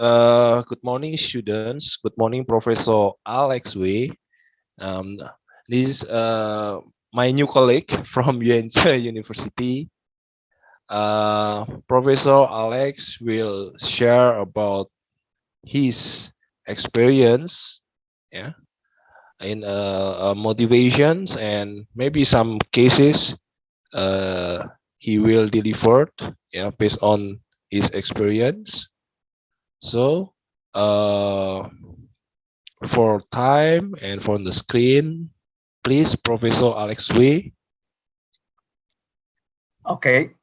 Good morning, students. Good morning, Professor Alex Wei. Um, this is my new colleague from Yuan Ze University. Professor Alex will share about his experience, yeah, in motivations and maybe some cases he will deliver, yeah, based on his experience. So, for time and for the screen, please, Professor Alex Wei. Okay,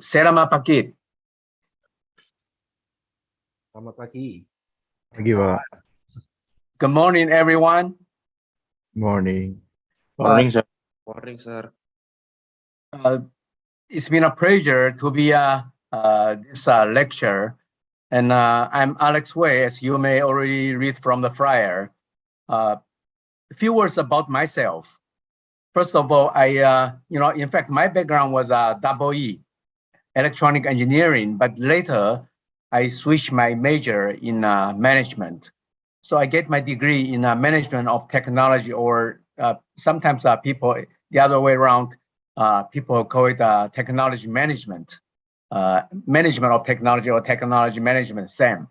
selamat pagi. Selamat pagi. Pagi, Pak. Good morning, everyone. Morning. Morning, sir. Morning, sir. It's been a pleasure to be this lecture. And I'm Alex Wei, as you may already read from the flyer. A few words about myself. First of all, in fact, my background was double E, electronic engineering, but later I switched my major in management. So I get my degree in management of technology, or sometimes people, the other way around, people call it technology management. Management of technology or technology management, same.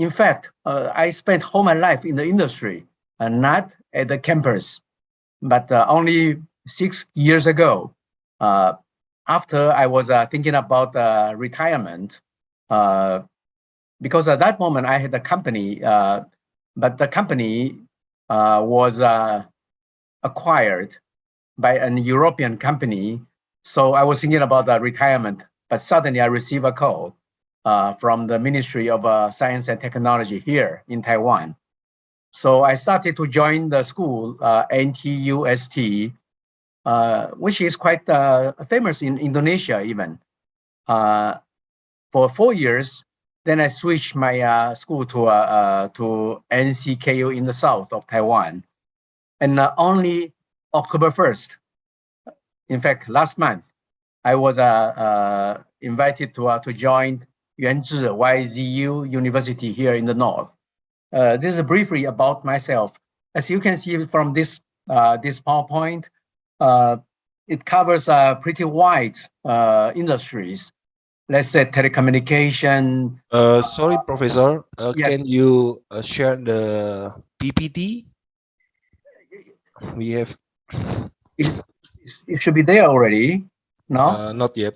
In fact, I spent all my life in the industry, not at the campus, but only 6 years ago, after I was thinking about retirement, because at that moment I had a company, but the company was acquired by an European company. So I was thinking about retirement, but suddenly I received a call from the Ministry of Science and Technology here in Taiwan. So I started to join the school, NTUST, which is quite famous in Indonesia even. For 4 years, then I switched my school to NCKU in the south of Taiwan. And only October 1st, in fact, last month, I was invited to join Yuan Ze University here in the north. This is briefly about myself. As you can see from this PowerPoint, it covers pretty wide industries. Let's say telecommunication. Sorry, Professor. Yes. Can you share the PPT? We have. It should be there already. No? Not yet.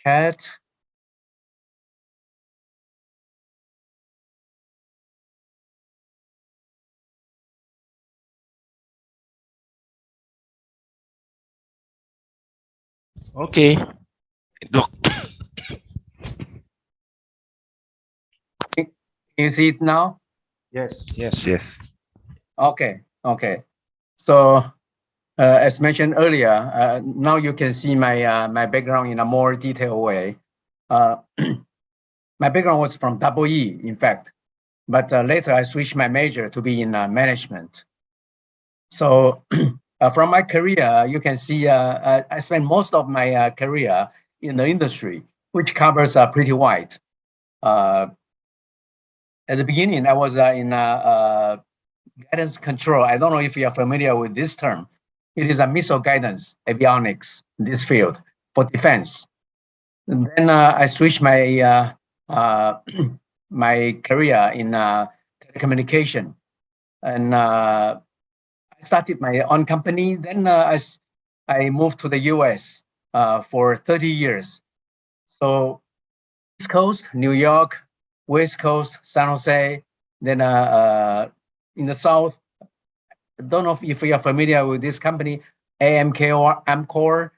Chat. Okay. Look. Can you see it now? Yes. Okay. So as mentioned earlier, now you can see my background in a more detailed way. My background was from double E, in fact, but later I switched my major to be in management. So from my career, you can see I spent most of my career in the industry, which covers pretty wide. At the beginning, I was in guidance control. I don't know if you are familiar with this term. It is a missile guidance, avionics, this field for defense. And then I switched my my career in telecommunication, and I started my own company. Then I moved to the US for 30 years. So East Coast, New York, West Coast, San Jose, then in the South, I don't know if you are familiar with this company, AMK or Amcor.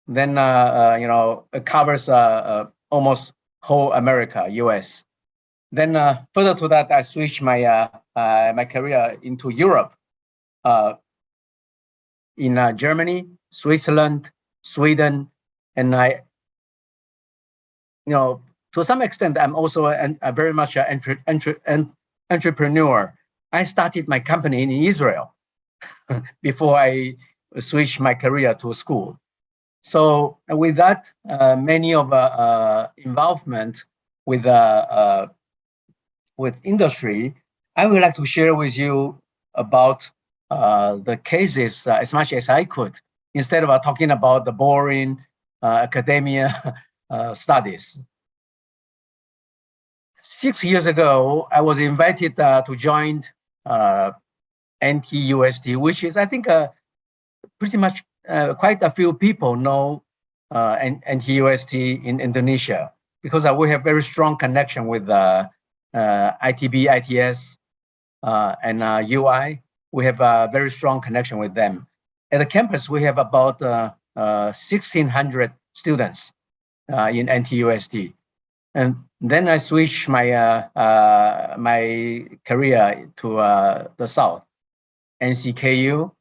Then it covers almost whole America, US. Then further to that, I switched my my career into Europe, in Germany, Switzerland, Sweden, and to some extent, I'm also a very much an entrepreneur. I started my company in Israel before I switched my career to school. So with that, many of involvement with industry, I would like to share with you about the cases as much as I could, instead of talking about the boring academia studies. 6 years ago, I was invited to join NTUST, which is, I think, pretty much quite a few people know NTUST in Indonesia, because we have very strong connection with ITB, ITS, and UI. We have a very strong connection with them. At the campus, we have about 1,600 students in NTUST. And then I switched my my career to the South, NCKU,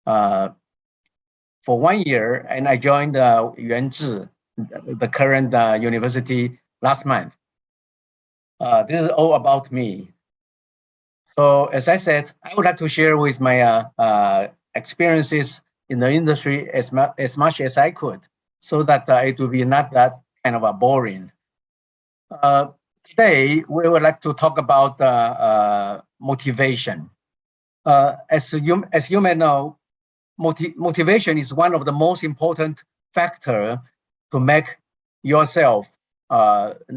for 1 year, and I joined Yuan Ze, the current university, last month. This is all about me. So as I said, I would like to share with my experiences in the industry as much as I could, so that it will be not that kind of a boring. Today, we would like to talk about motivation. As you may know, motivation is one of the most important factor to make yourself,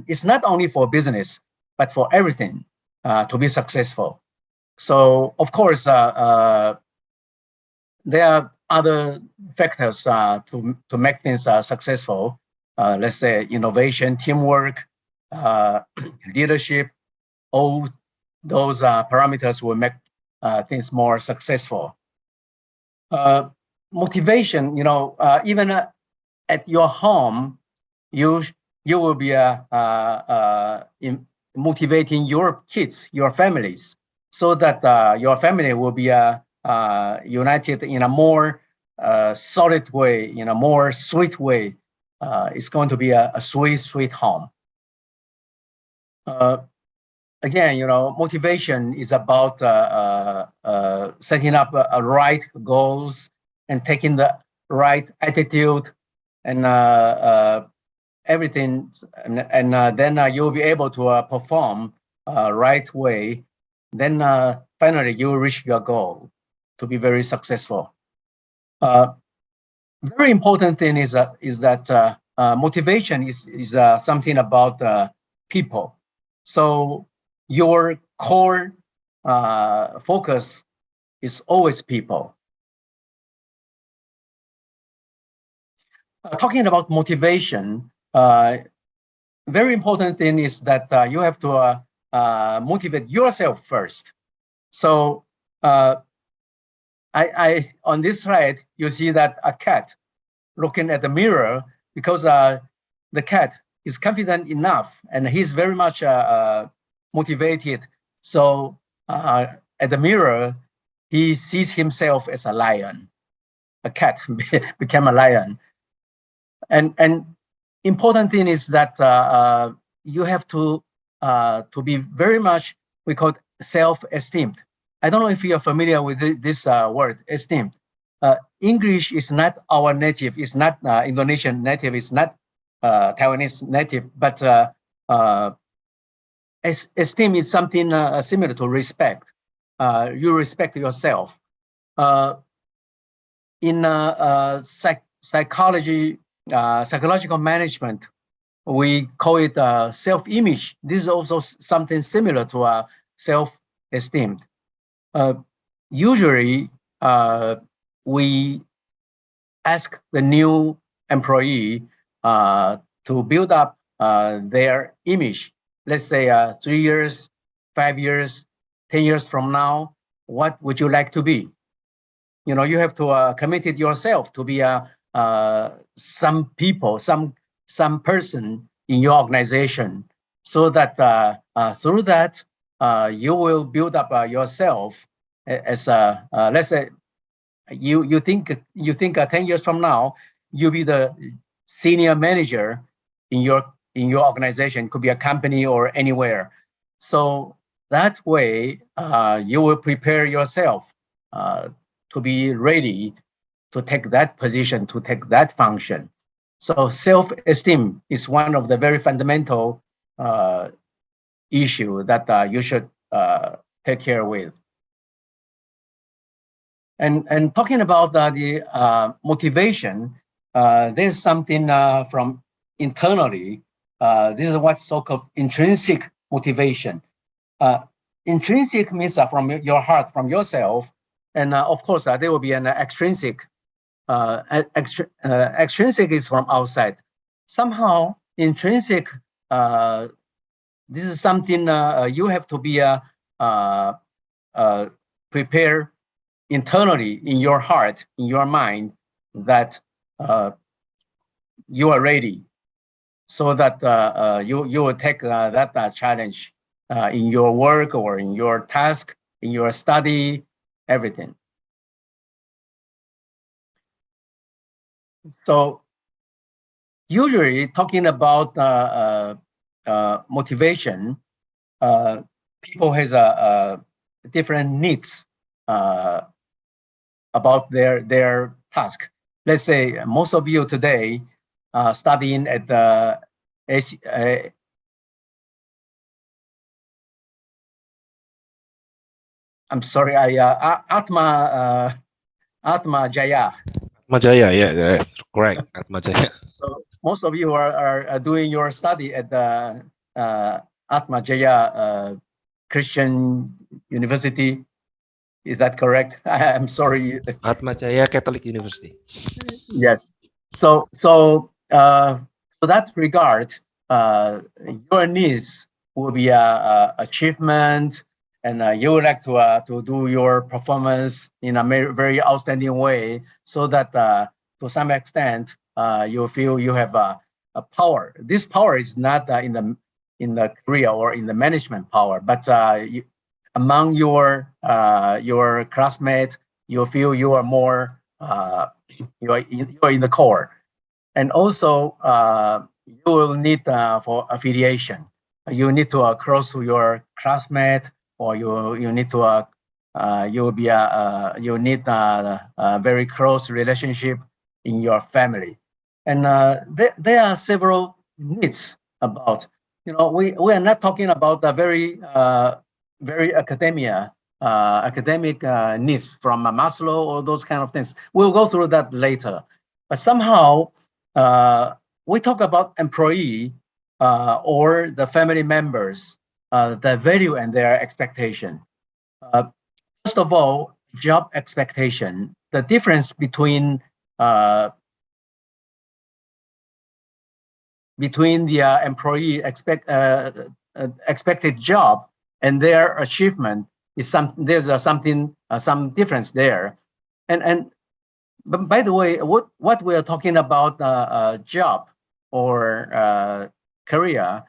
it's not only for business, but for everything to be successful. So of course, there are other factors to make things successful. Let's say innovation, teamwork, leadership. All those parameters will make things more successful. Motivation, even at your home, you will be motivating your kids, your families, so that your family will be united in a more solid way, in a more sweet way. It's going to be a sweet home. Again, motivation is about setting up a right goals and taking the right attitude and everything, and then you'll be able to perform right way. Then finally you will reach your goal to be very successful. Very important thing is that motivation is something about people. So your core focus is always people. Talking about motivation, very important thing is that you have to motivate yourself first. So I on this slide, you see that a cat looking at the mirror, because the cat is confident enough and he's very much motivated. So at the mirror, he sees himself as a lion. A cat became a lion. And important thing is that you have to be very much, we call it self-esteemed. I don't know if you're familiar with this word, esteemed. English is not our native, it's not Indonesian native, it's not Taiwanese native, but esteem is something similar to respect. You respect yourself. In psychology, psychological management, we call it self-image. This is also something similar to self-esteem. Usually, we ask the new employee to build up their image. Let's say 3 years, 5 years, 10 years from now, what would you like to be? You have to commit it yourself to be some people, some person in your organization, so that through that you will build up yourself as let's say you think 10 years from now you'll be the senior manager in your organization. Could be a company or anywhere. So that way you will prepare yourself to be ready to take that position, to take that function. So self-esteem is one of the very fundamental issue that you should take care with. And talking about the motivation, there's something from internally. This is what's so-called intrinsic motivation. Intrinsic means from your heart, from yourself, and of course there will be an extrinsic. Extrinsic is from outside. Somehow intrinsic. This is something you have to be prepare internally in your heart, in your mind, that you are ready, so that you will take that challenge in your work or in your task, in your study, everything. So usually talking about motivation, people has different needs about their task. Let's say most of you today studying at the I'm sorry, Atma Jaya. Atma Jaya, yeah, that's correct. Atma Jaya. So most of you are doing your study at the Atma Jaya Christian University. Is that correct? I'm sorry. Atma Jaya Catholic University. Yes. So that regard, your needs will be achievement, and you would like to do your performance in a very outstanding way, so that to some extent you feel you have a power. This power is not in the career or in the management power, but among your classmates, you feel you are more you are in the core. And also you will need for affiliation. You need to cross to your classmate, or you need to you need a very close relationship in your family. And there are several needs about, we are not talking about the very academic needs from Maslow or those kind of things. We'll go through that later. But somehow we talk about employee or the family members, the value and their expectation. First of all, job expectation. The difference between the employee expected job and their achievement is there's some difference there. And but by the way, what we are talking about job or career,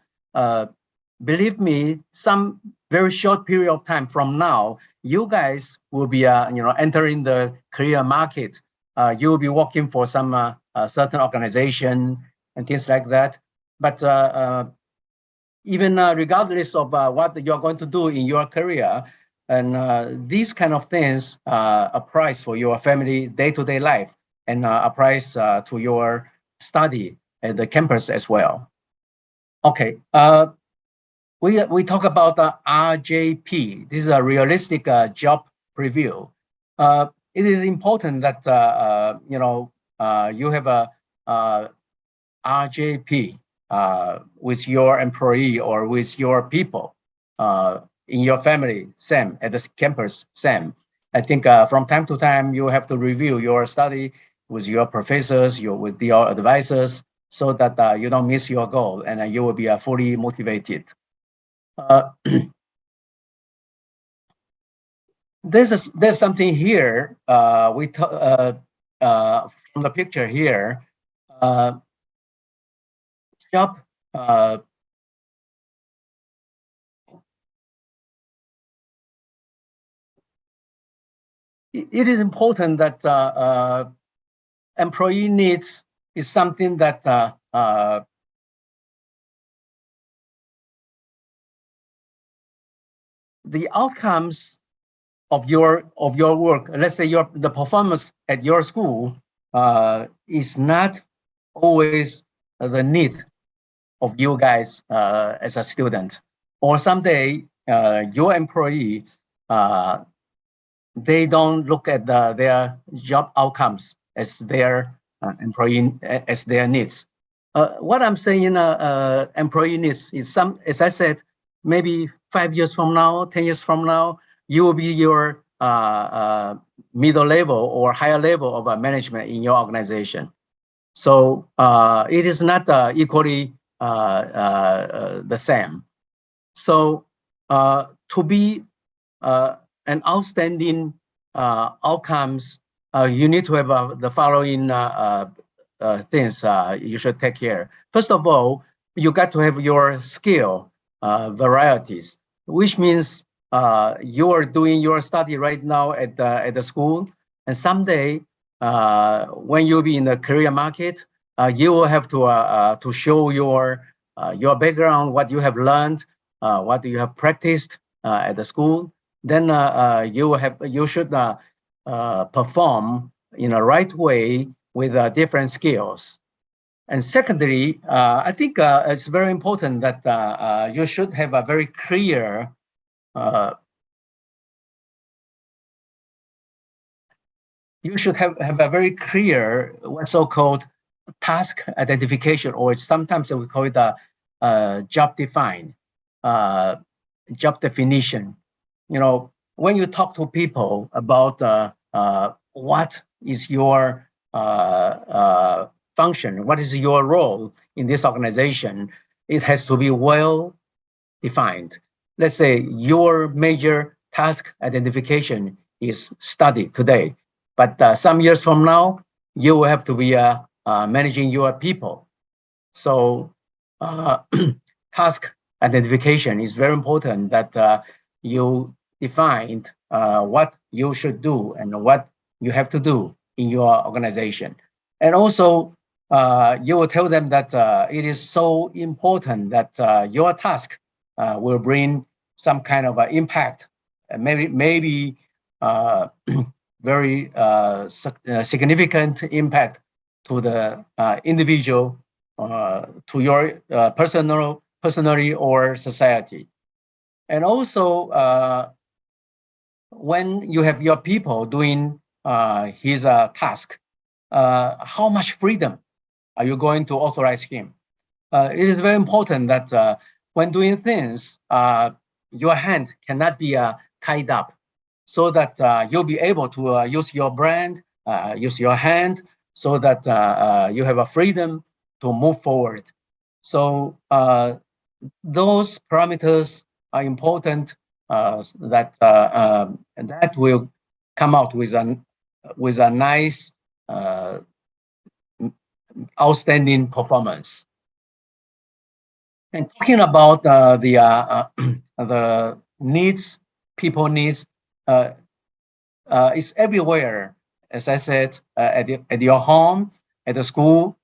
believe me, some very short period of time from now, you guys will be entering the career market. You will be working for some certain organization and things like that. But even regardless of what you're going to do in your career, and these kind of things applies for your family day-to-day life, and applies to your study at the campus as well. Okay, we talk about RJP. This is a realistic job preview. It is important that you have a RJP with your employee or with your people in your family, same, at the campus, same. I think from time to time, you have to review your study with your professors, with your advisors, so that you don't miss your goal, and you will be fully motivated. There's something here from the picture here. Job it is important that employee needs is something that the outcomes of your work. Let's say the performance at your school is not always the need of you guys as a student, or someday your employee they don't look at their job outcomes as their employee as their needs. What I'm saying, employee needs is some, as I said, maybe 5 years from now, 10 years from now, you will be your middle level or higher level of management in your organization. So it is not equally the same. So to be an outstanding outcomes, you need to have the following things you should take care. First of all, you got to have your skill varieties, which means you are doing your study right now at the school, and someday when you'll be in the career market, you will have to show your background, what you have learned, what you have practiced at the school. Then you should perform in a right way with different skills. And secondly, I think it's very important that you should have a very clear a very clear what's so-called task identification, or sometimes we call it a job definition. You know, when you talk to people about what is your function, what is your role in this organization, it has to be well defined. Let's say your major task identification is study today, but some years from now, you will have to be managing your people. So task identification is very important, that you defined what you should do and what you have to do in your organization. And also, you will tell them that it is so important that your task will bring some kind of impact, maybe very significant impact to the individual, to your personally or society. And also, when you have your people doing his task, how much freedom are you going to authorize him? It is very important that when doing things, your hand cannot be tied up, so that you'll be able to use your brain, use your hand, so that you have a freedom to move forward. So those parameters are important, that will come out with a nice, outstanding performance. And talking about the needs, people needs, is everywhere. As I said, at your home, at the school,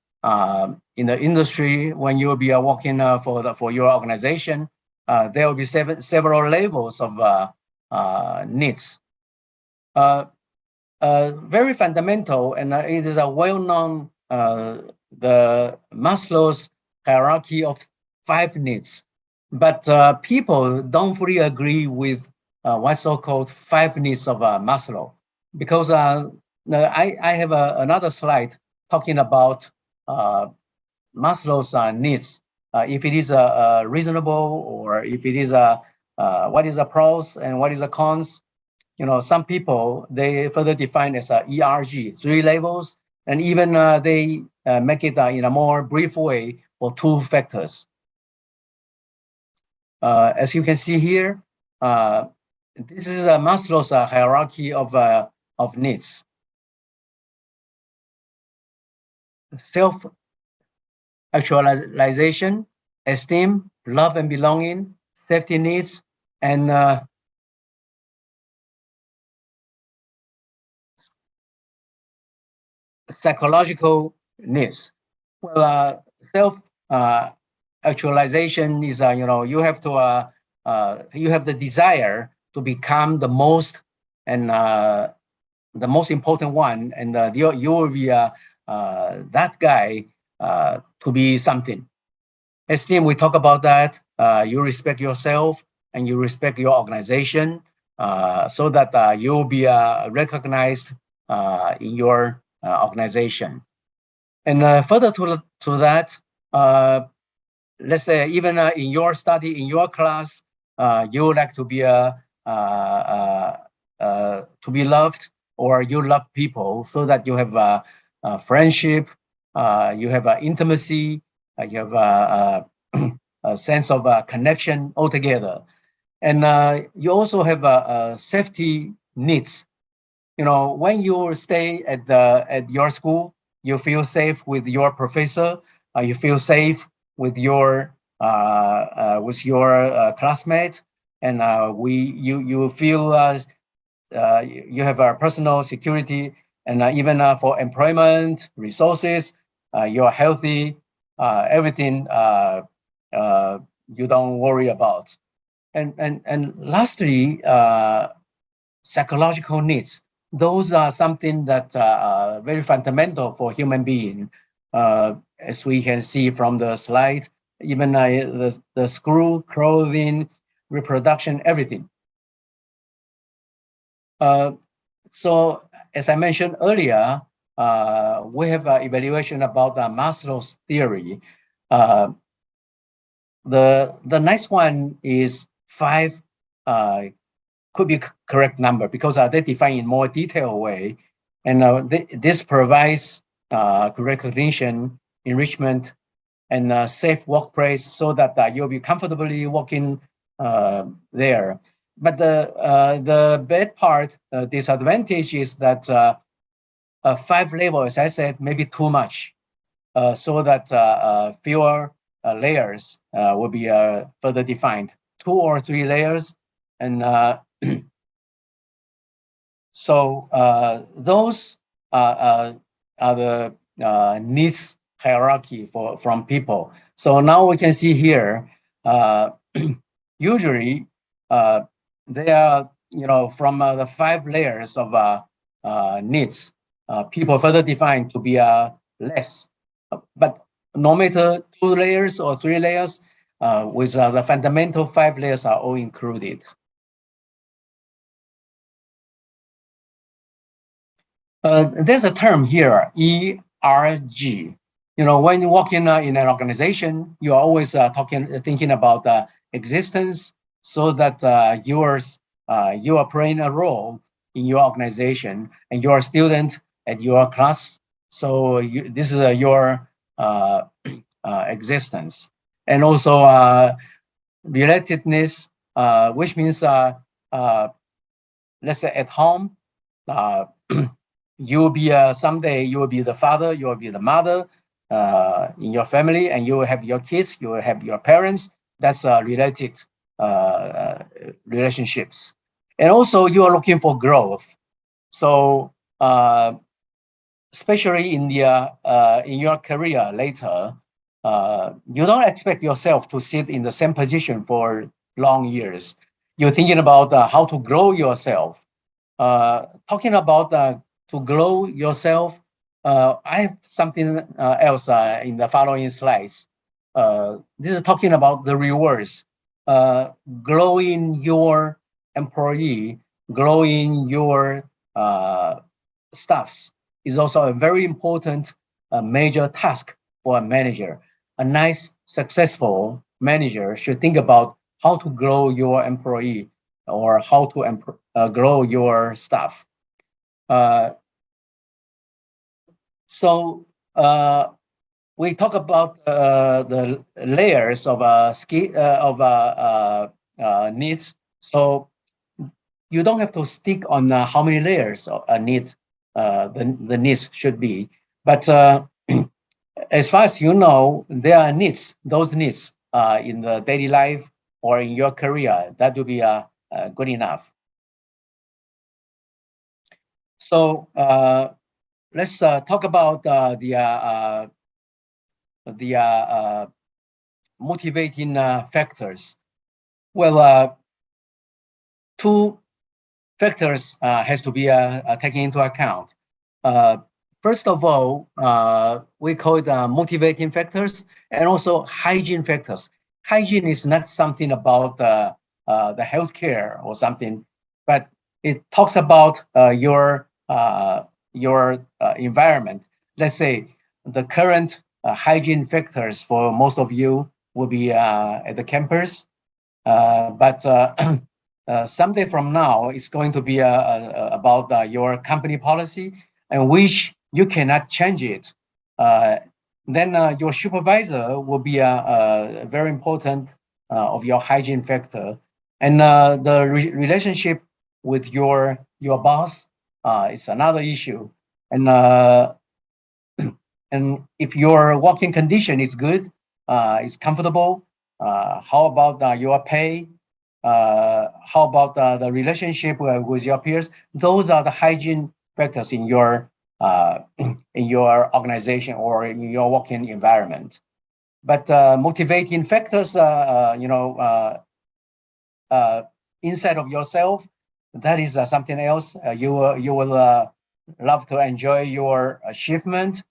in the industry, when you will be working for your organization, there will be several levels of needs. Very fundamental, and it is a well-known, the Maslow's hierarchy of 5 needs. But people don't fully agree with what's so-called 5 needs of Maslow, because I have another slide talking about Maslow's needs, if it is reasonable, or if it is what is the pros and what is the cons. You know, some people, they further define as ERG, 3 levels, and even they make it in a more brief way for 2 factors. As you can see here, this is Maslow's hierarchy of needs. Self-actualization, esteem, love and belonging, safety needs, and psychological needs. Well, self-actualization is, you know, you have to, you have the desire to become the most and the most important one, and you will be that guy to be something. Esteem, we talk about that. You respect yourself and you respect your organization, so that you will be recognized in your organization. And further to that, let's say even in your study, in your class, you would like to be loved, or you love people, so that you have a friendship, you have intimacy, you have a sense of connection altogether, and you also have safety needs. You know, when you stay at your school, you feel safe with your professor, you feel safe with your classmate, and you feel you have a personal security, and even for employment resources, you're healthy, everything you don't worry about. And lastly, psychological needs. Those are something that are very fundamental for human being. As we can see from the slide, even the school, clothing, reproduction, everything. So as I mentioned earlier, we have an evaluation about Maslow's theory. The next one is 5, could be correct number, because they define in more detailed way. And this provides recognition, enrichment, and safe workplace, so that you'll be comfortably working there. But the bad part, disadvantage is that 5 levels, as I said, maybe too much, so that fewer layers will be further defined, 2 or 3 layers, and so those are the needs hierarchy from people. So now we can see here, usually they are, from the 5 layers of needs, people further defined to be less. But no matter 2 layers or 3 layers, with the fundamental 5 layers are all included. There's a term here, ERG. When you work in an organization, you are always thinking about existence, so that you are playing a role in your organization, and you're a student at your class. So this is your existence. And also relatedness, which means, let's say at home, you'll be someday you will be the father, you will be the mother in your family, and you will have your kids, you will have your parents. That's related relationships. And also you are looking for growth. So especially in your career later, you don't expect yourself to sit in the same position for long years. You're thinking about how to grow yourself. Talking about to grow yourself, I have something else in the following slides. This is talking about the rewards. Growing your employee, growing your staffs is also a very important major task for a manager. A nice, successful manager should think about how to grow your employee, or how to grow your staff. So we talk about the layers of needs. So you don't have to stick on how many layers of needs the needs should be, but as far as you know, there are needs. Those needs in the daily life or in your career, that will be good enough. So let's talk about the motivating factors. Well, to factors has to be taken into account. First of all, we call it motivating factors and also hygiene factors. Hygiene is not something about the healthcare or something, but it talks about your environment. Let's say the current hygiene factors for most of you will be at the campus, but someday from now, it's going to be about your company policy, and which you cannot change it. Then your supervisor will be very important of your hygiene factor, and the relationship with your boss is another issue. And and if your working condition is good, is comfortable, how about your pay? How about the relationship with your peers? Those are the hygiene factors in your organization or in your working environment. But motivating factors, inside of yourself, that is something else. You will love to enjoy your achievement,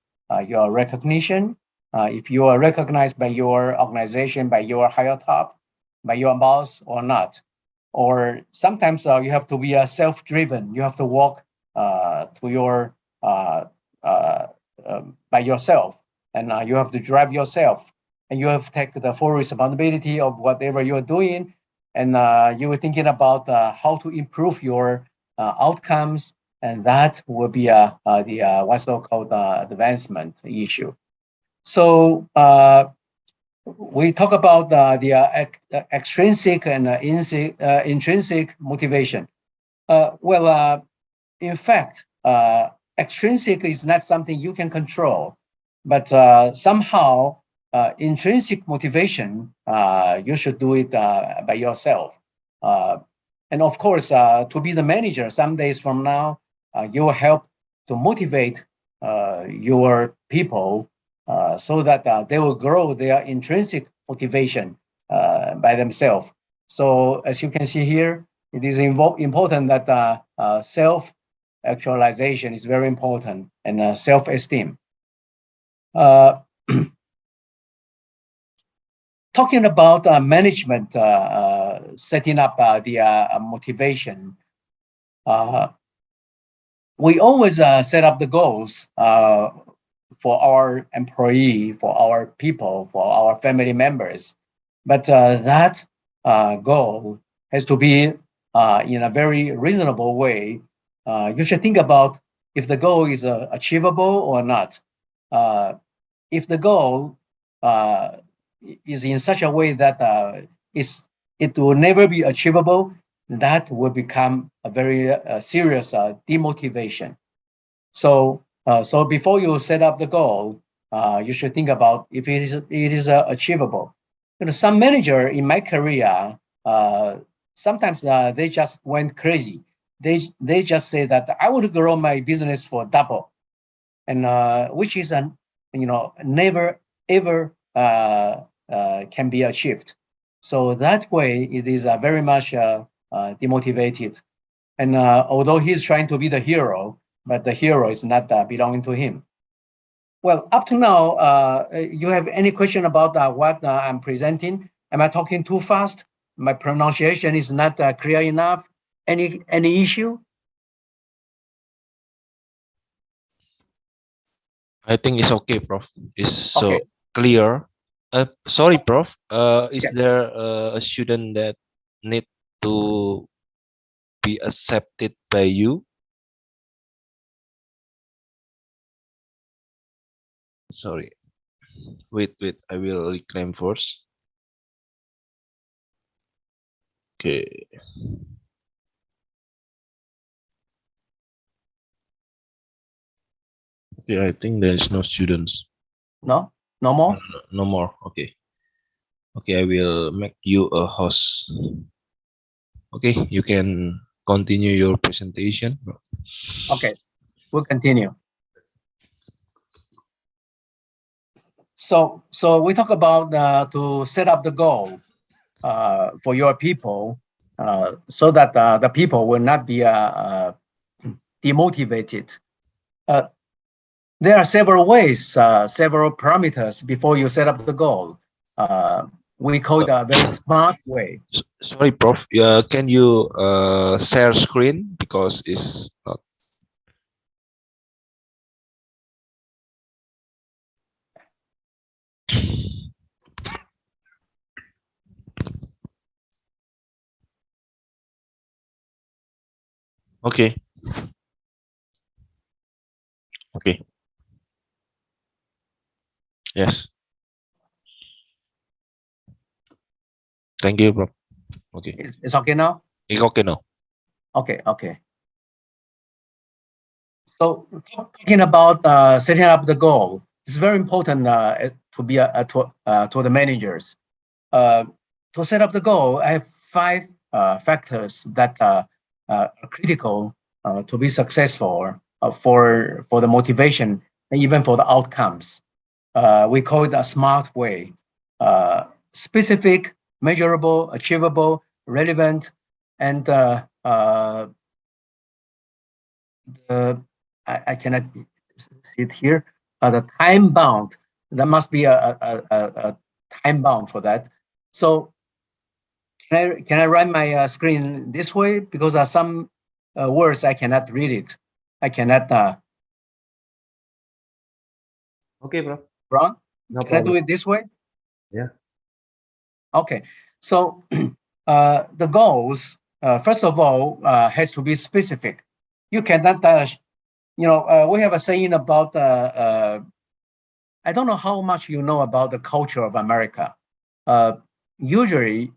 your recognition. If you are recognized by your organization, by your higher top, by your boss or not. Or sometimes you have to be self-driven. You have to walk to your by yourself, and you have to drive yourself, and you have to take the full responsibility of whatever you're doing, and you were thinking about how to improve your outcomes, and that will be the what's so-called advancement issue. So we talk about the extrinsic and intrinsic motivation. In fact, extrinsic is not something you can control, but somehow intrinsic motivation, you should do it by yourself. And of course, to be the manager, some days from now, you will help to motivate your people so that they will grow their intrinsic motivation by themselves. So as you can see here, it is important that self-actualization is very important, and self-esteem. Talking about management, setting up the motivation, we always set up the goals for our employee, for our people, for our family members. But that goal has to be in a very reasonable way. You should think about if the goal is achievable or not. If the goal is in such a way that it will never be achievable, that will become a very serious demotivation. So before you set up the goal, you should think about if it is achievable. Some manager in my career, sometimes they just went crazy. They just say that I would grow my business for double, and which is never ever can be achieved. So that way it is very much demotivated. And although he's trying to be the hero, but the hero is not belonging to him. Well, up to now, you have any question about what I'm presenting? Am I talking too fast? My pronunciation is not clear enough? Any issue? I think it's okay, Prof. It's so Okay. clear. Sorry, Prof. Is Yes. there a student that need to be accepted by you? Sorry. Wait. I will reclaim first. Okay. Okay, I think there's no students. No more? No more. Okay. Okay, I will make you a host. Okay, you can continue your presentation. Okay, we'll continue. So we talk about to set up the goal for your people. so that the people will not be demotivated. There are several ways, several parameters before you set up the goal. We call it a very smart way. Sorry, Prof. Can you share screen because it's not. Okay. Okay. Yes. Thank you, Prof. Okay. It's okay now? It's okay now. Okay, okay. So talking about setting up the goal, it's very important to be to the managers. To set up the goal, I have 5 factors that are critical to be successful for the motivation and even for the outcomes. We call it a smart way: specific, measurable, achievable, relevant, and I cannot see it here. The time bound. There must be a time bound for that. So can I run my screen this way, because some words I cannot read it. I cannot. Okay, bro. Ron, No can I do it this way? Yeah. Okay. So the goals, first of all, has to be specific. You cannot, we have a saying about, I don't know how much you know about the culture of America. Usually,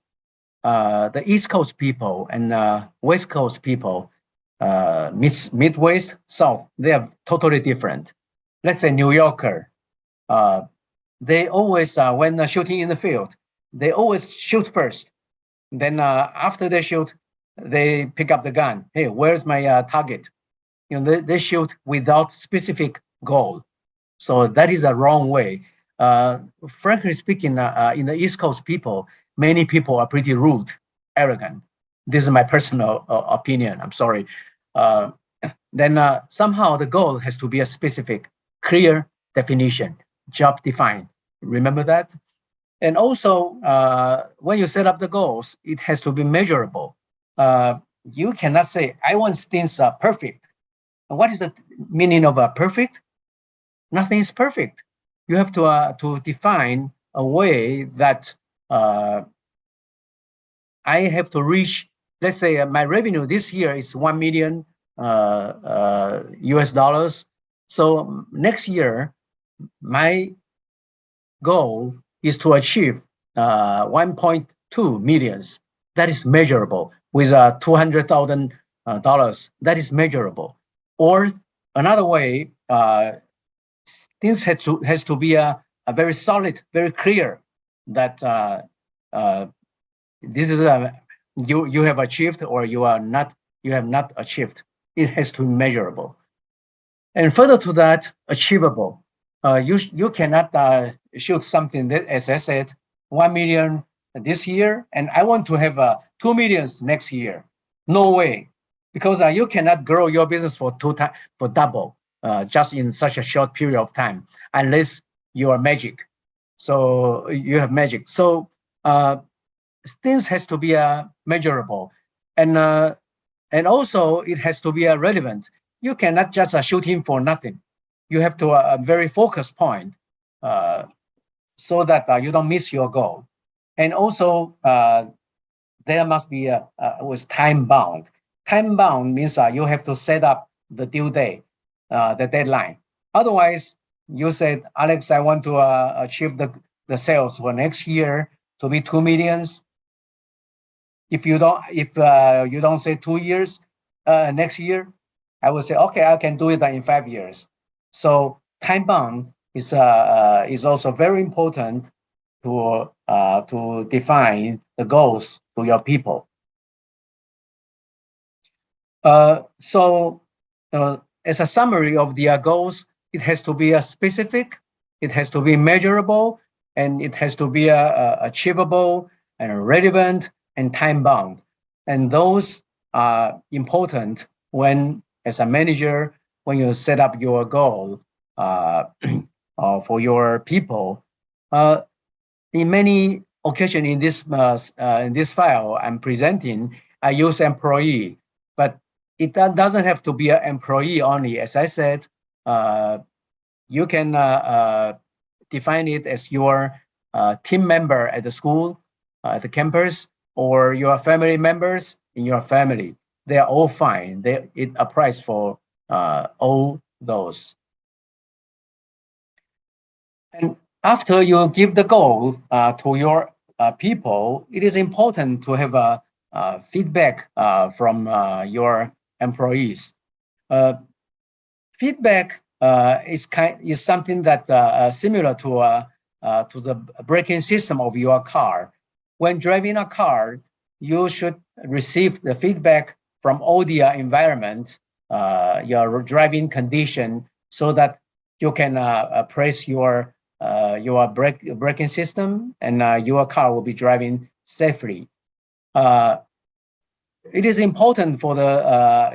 the East Coast people and West Coast people, Midwest, South, they are totally different. Let's say New Yorker, they always, when shooting in the field, they always shoot first. Then after they shoot, they pick up the gun. Hey, where's my target? They shoot without specific goal. So that is a wrong way. Frankly speaking, in the East Coast people, many people are pretty rude, arrogant. This is my personal opinion. I'm sorry. Then somehow the goal has to be a specific, clear definition, job defined. Remember that? And also, when you set up the goals, it has to be measurable. You cannot say, I want things perfect. And what is the meaning of perfect? Nothing is perfect. You have to define a way that I have to reach. Let's say my revenue this year is 1 million US dollars. So next year, my goal is to achieve 1.2 millions. That is measurable. With $200,000, that is measurable. Or another way, things has to be a very solid, very clear that this is you have achieved or you have not achieved. It has to be measurable. And further to that, achievable. You cannot shoot something that, as I said, 1 million this year, and I want to have 2 millions next year. No way, because you cannot grow your business for double just in such a short period of time, unless you are magic. So you have magic. So things has to be measurable, and also it has to be relevant. You cannot just shoot him for nothing. You have to a very focused point so that you don't miss your goal. And also there must be was time bound. Time bound means you have to set up the due date, the deadline. Otherwise, you said, Alex, I want to achieve the sales for next year to be 2 millions. If you don't say 2 years next year, I will say, okay, I can do it in 5 years. So time bound is also very important to define the goals to your people. So as a summary of the goals, it has to be specific, it has to be measurable, and it has to be achievable and relevant and time bound. And those are important when, as a manager, when you set up your goal for your people. In many occasions in this file I'm presenting, I use employee, but it doesn't have to be an employee only. As I said, you can define it as your team member at the school, at the campus, or your family members in your family. They are all fine. It applies for all those. And after you give the goal to your people, it is important to have a feedback from your employees. Feedback is something that similar to the braking system of your car. When driving a car, you should receive the feedback from all the environment, your driving condition, so that you can press your braking system, and your car will be driving safely. It is important for the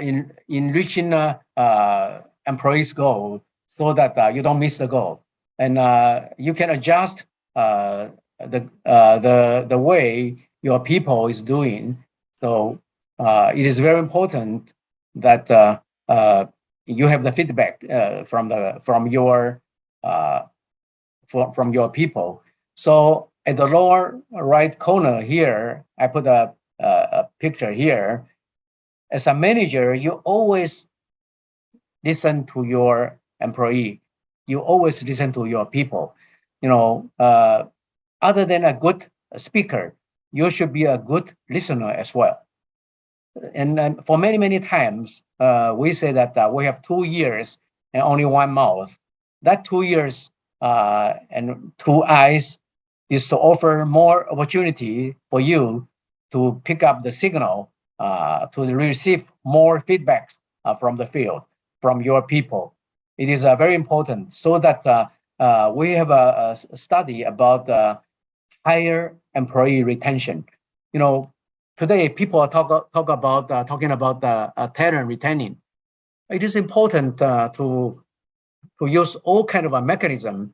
in reaching employees' goal, so that you don't miss the goal, and you can adjust the way your people is doing. So it is very important that you have the feedback from your people. So at the lower right corner here, I put a picture here. As a manager, you always listen to your employee. You always listen to your people. Other than a good speaker, you should be a good listener as well. And for many times, we say that we have 2 ears and only one mouth. That 2 ears and 2 eyes is to offer more opportunity for you to pick up the signal, to receive more feedback from the field, from your people. It is very important, so that we have a study about higher employee retention. Today people are talking about talent retaining. It is important to use all kind of a mechanism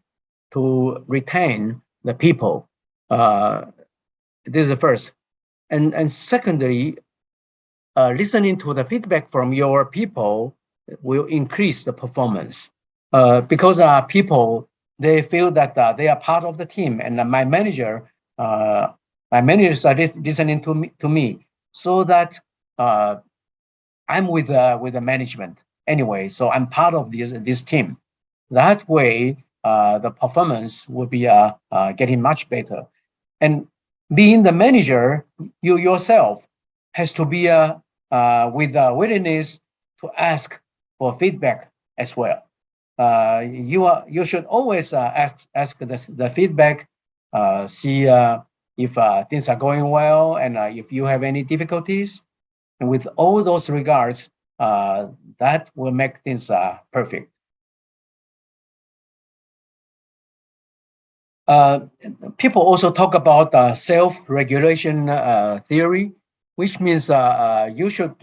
to retain the people. This is the first, and secondly, listening to the feedback from your people will increase the performance, because people, they feel that they are part of the team, and my managers are listening to me, so that I'm with the management anyway. So I'm part of this team. That way, the performance will be getting much better. And being the manager, you yourself has to be with a willingness to ask for feedback as well. You should always ask the feedback, see if things are going well, and if you have any difficulties. And with all those regards, that will make things perfect. People also talk about self-regulation theory, which means you should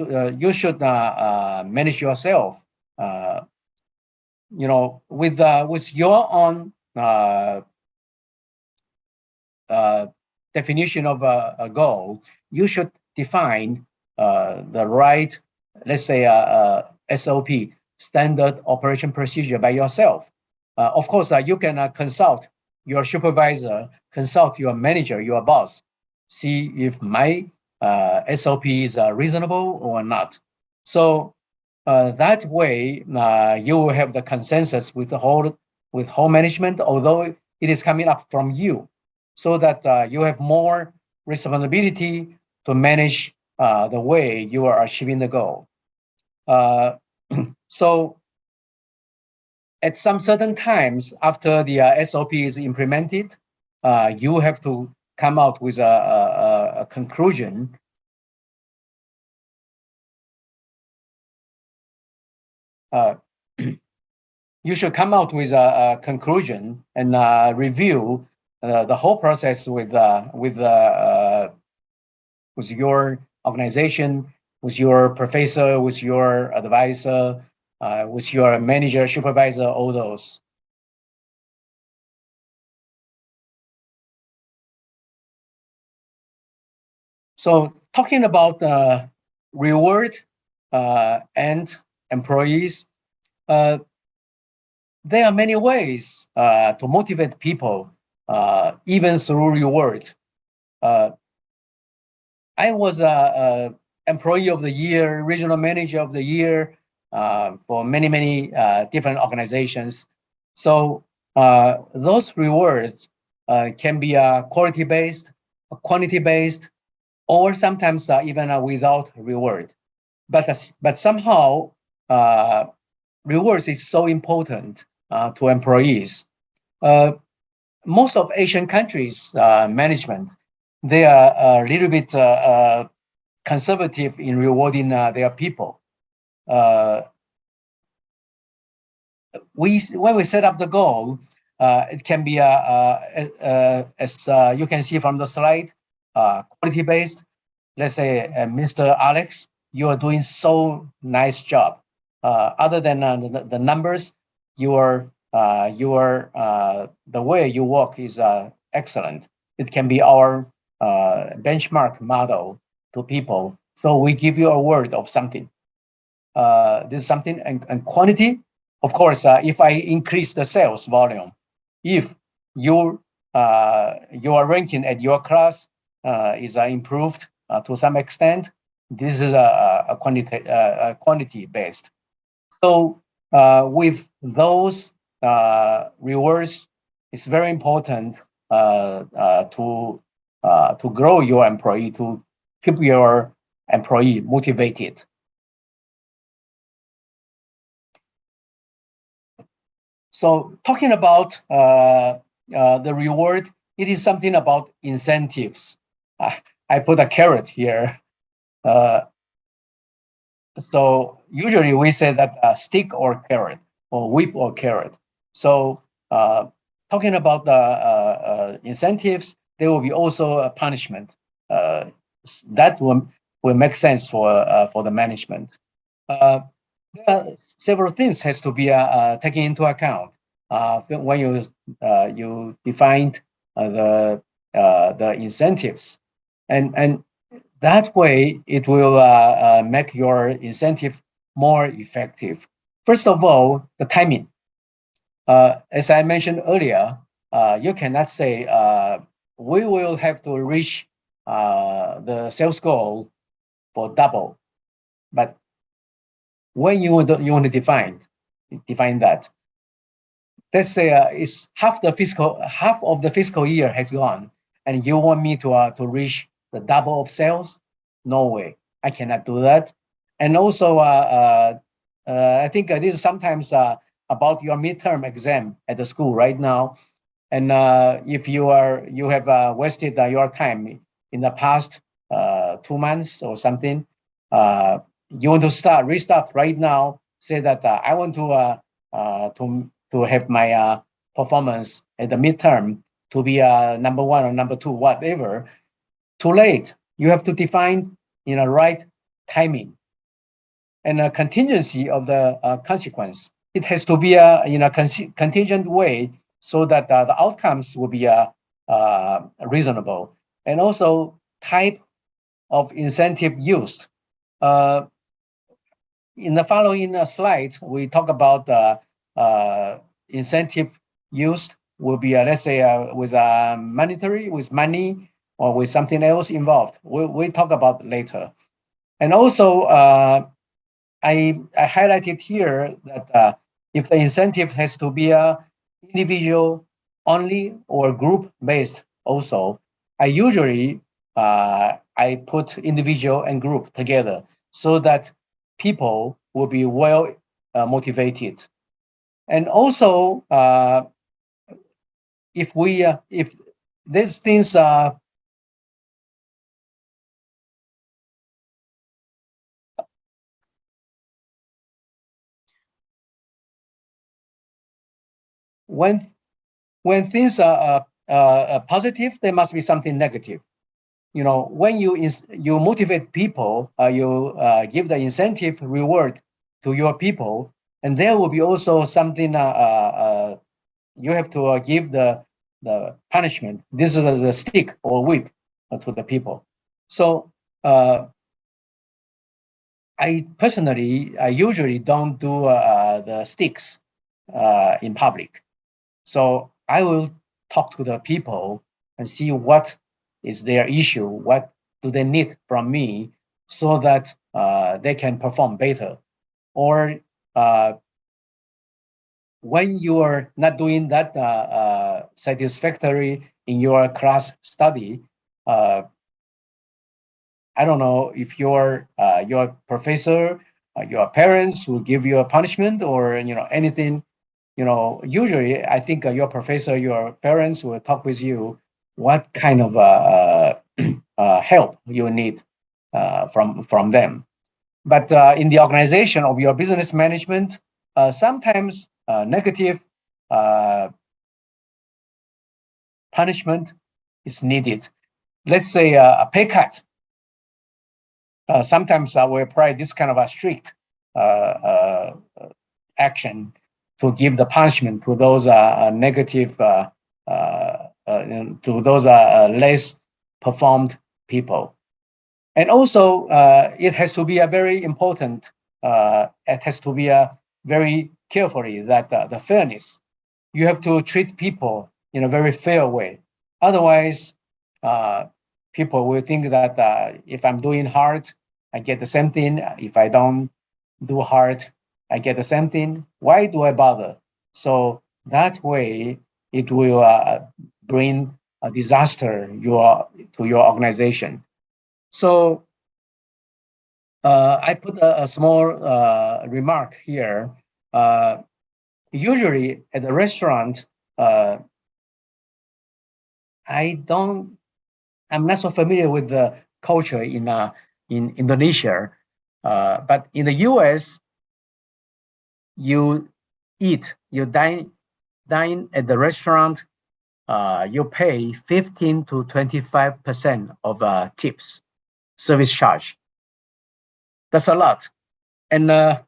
manage yourself. With your own definition of a goal, you should define the right, let's say, SOP, standard operation procedure, by yourself. Of course, you can consult your supervisor, consult your manager, your boss, see if my SOP is reasonable or not. So that way, you will have the consensus with whole management, although it is coming up from you, so that you have more responsibility to manage the way you are achieving the goal. So at some certain times after the SOP is implemented, you have to come out with a conclusion. You should come out with a conclusion and review the whole process with your organization, with your professor, with your advisor, with your manager, supervisor, all those. So talking about reward and employees, there are many ways to motivate people, even through reward. I was a employee of the year, regional manager of the year for many different organizations. So those rewards can be quality-based, quantity-based, or sometimes even without reward. But somehow rewards is so important to employees. Most of Asian countries management, they are a little bit conservative in rewarding their people. When we set up the goal, it can be as you can see from the slide, quality-based. Let's say, Mr. Alex, you are doing so nice job. Other than the numbers, the way you work is excellent. It can be our benchmark model to people. So we give you a word of something. This is something, and quantity. Of course, if I increase the sales volume, if your ranking at your class is improved to some extent, this is a quantity based. So with those rewards, it's very important to grow your employee, to keep your employee motivated. So talking about the reward, it is something about incentives. I put a carrot here. So usually we say that stick or carrot, or whip or carrot. So talking about the incentives, there will be also a punishment. That will make sense for the management. There are several things has to be taken into account when you defined the incentives, and that way it will make your incentive more effective. First of all, the timing. As I mentioned earlier, you cannot say we will have to reach the sales goal for double, but when you want to define that, let's say it's half of the fiscal year has gone, and you want me to reach the double of sales? No way, I cannot do that. And also, I think this is sometimes about your midterm exam at the school right now. And if you have wasted your time in the past 2 months or something, you want to restart right now. Say that I want to have my performance at the midterm to be number 1 or number 2, whatever. Too late. You have to define in a right timing and a contingency of the consequence. It has to be in a contingent way so that the outcomes will be reasonable. And also type of incentive used. In the following slide, we talk about incentive used will be, let's say, with monetary, with money, or with something else involved. We'll talk about later. And also, I highlighted here that if the incentive has to be individual only or group based also, I usually I put individual and group together so that people will be well motivated. And also, if these things are when things are positive, there must be something negative. when you motivate people, you give the incentive reward to your people, and there will be also something you have to give the punishment. This is the stick or whip to the people. So I usually don't do the sticks in public. So I will talk to the people and see what is their issue, what do they need from me, so that they can perform better. Or when you are not doing that satisfactory in your class study, I don't know if your professor, your parents will give you a punishment or anything. Usually I think your professor, your parents will talk with you what kind of help you need from them. But in the organization of your business management, sometimes negative punishment is needed. Let's say a pay cut. Sometimes we apply this kind of a strict action to give the punishment to those negative, to those less performed people. And also, it has to be a very important, it has to be a very carefully that the fairness. You have to treat people in a very fair way. Otherwise, people will think that if I'm doing hard, I get the same thing. If I don't do hard, I get the same thing. Why do I bother? So that way, it will bring a disaster to your organization. So I put a small remark here. Usually at the restaurant, I'm not so familiar with the culture in Indonesia, but in the US, you dine at the restaurant, you pay 15 to 25% of tips, service charge. That's a lot. And I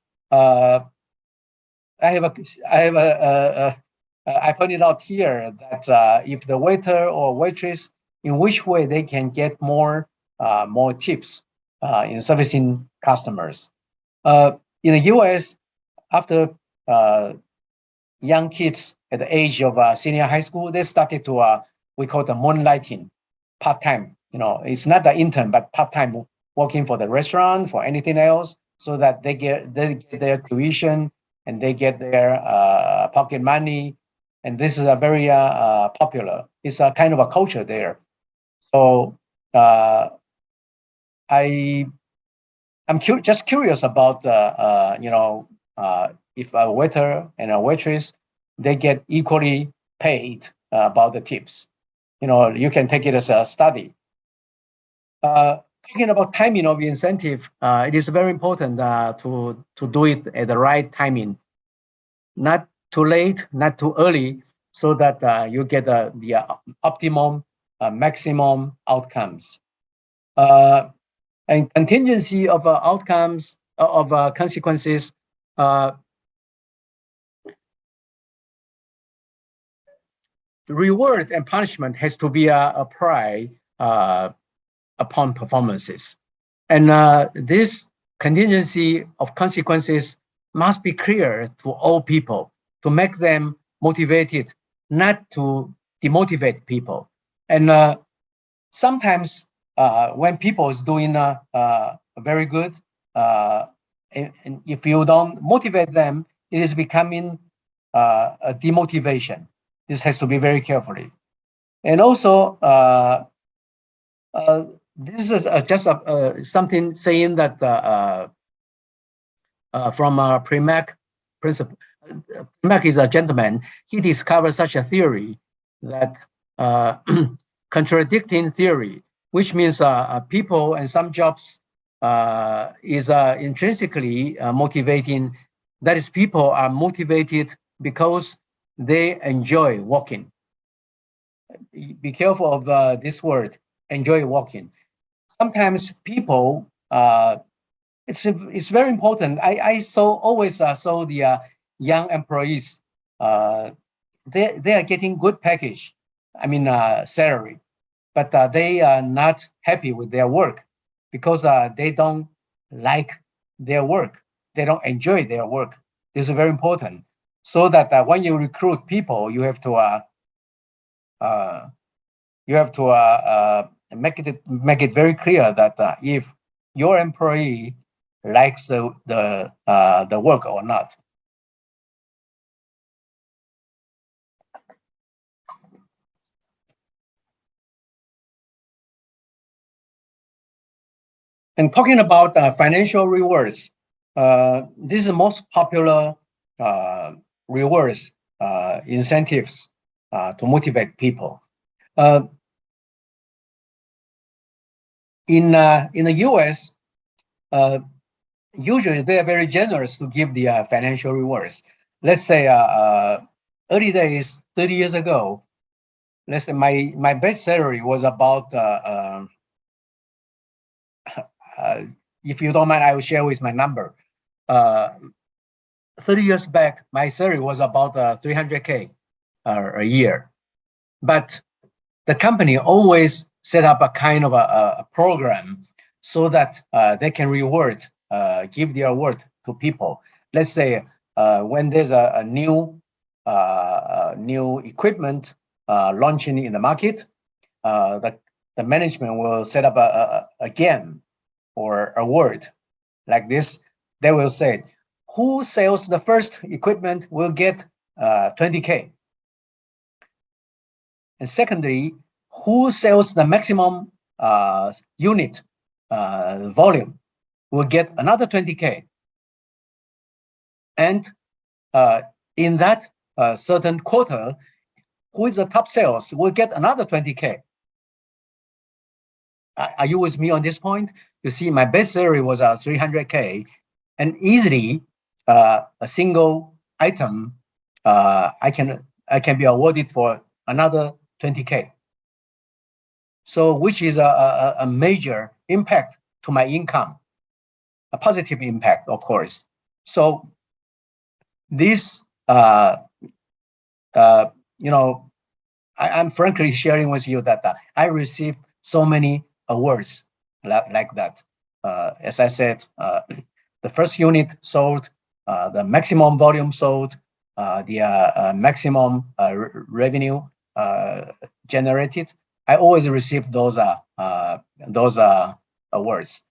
pointed out here that if the waiter or waitress, in which way they can get more tips in servicing customers. In the US, after young kids at the age of senior high school, they started to we call it moonlighting, part-time. It's not the intern, but part-time, working for the restaurant, for anything else, so that they get their tuition and they get their pocket money. And this is a very popular. It's a kind of a culture there. So I'm just curious about if a waiter and a waitress, they get equally paid about the tips. You can take it as a study. Talking about timing of the incentive, it is very important to do it at the right timing, not too late, not too early, so that you get the optimum, maximum outcomes. And contingency of outcomes, of consequences, reward and punishment has to be applied upon performances. And this contingency of consequences must be clear to all people to make them motivated, not to demotivate people. And sometimes when people is doing very good, and if you don't motivate them, it is becoming a demotivation. This has to be very carefully. And also, this is just something saying that from Premack principle. Premack is a gentleman. He discovered such a theory that contradicting theory, which means people and some jobs is intrinsically motivating. That is, people are motivated because they enjoy working. Be careful of this word. enjoy working. Sometimes people, it's very important. I always saw the young employees, they are getting good package, I mean salary, but they are not happy with their work because they don't like their work. They don't enjoy their work. This is very important. So that when you recruit people, you have to uh, make it very clear that if your employee likes the work or not. And talking about financial rewards, this is the most popular rewards, incentives to motivate people. In the US, usually they are very generous to give the financial rewards. Let's say early days, 30 years ago, let's say my base salary was about, if you don't mind, I will share with my number. 30 years back, my salary was about 300K a year. But the company always set up a kind of a program so that they can give the award to people. Let's say when there's a new equipment launching in the market, the management will set up a game or award like this. They will say, who sells the first equipment will get 20K. And secondly, who sells the maximum unit volume will get another 20K. And in that certain quarter, who is the top sales will get another 20K. Are you with me on this point? You see, my base salary was 300K, and easily a single item I can be awarded for another 20K. So which is a major impact to my income, a positive impact, of course. So this, I'm frankly sharing with you that I received so many awards like that. As I said, the first unit sold, the maximum volume sold, the maximum revenue generated. I always receive those awards.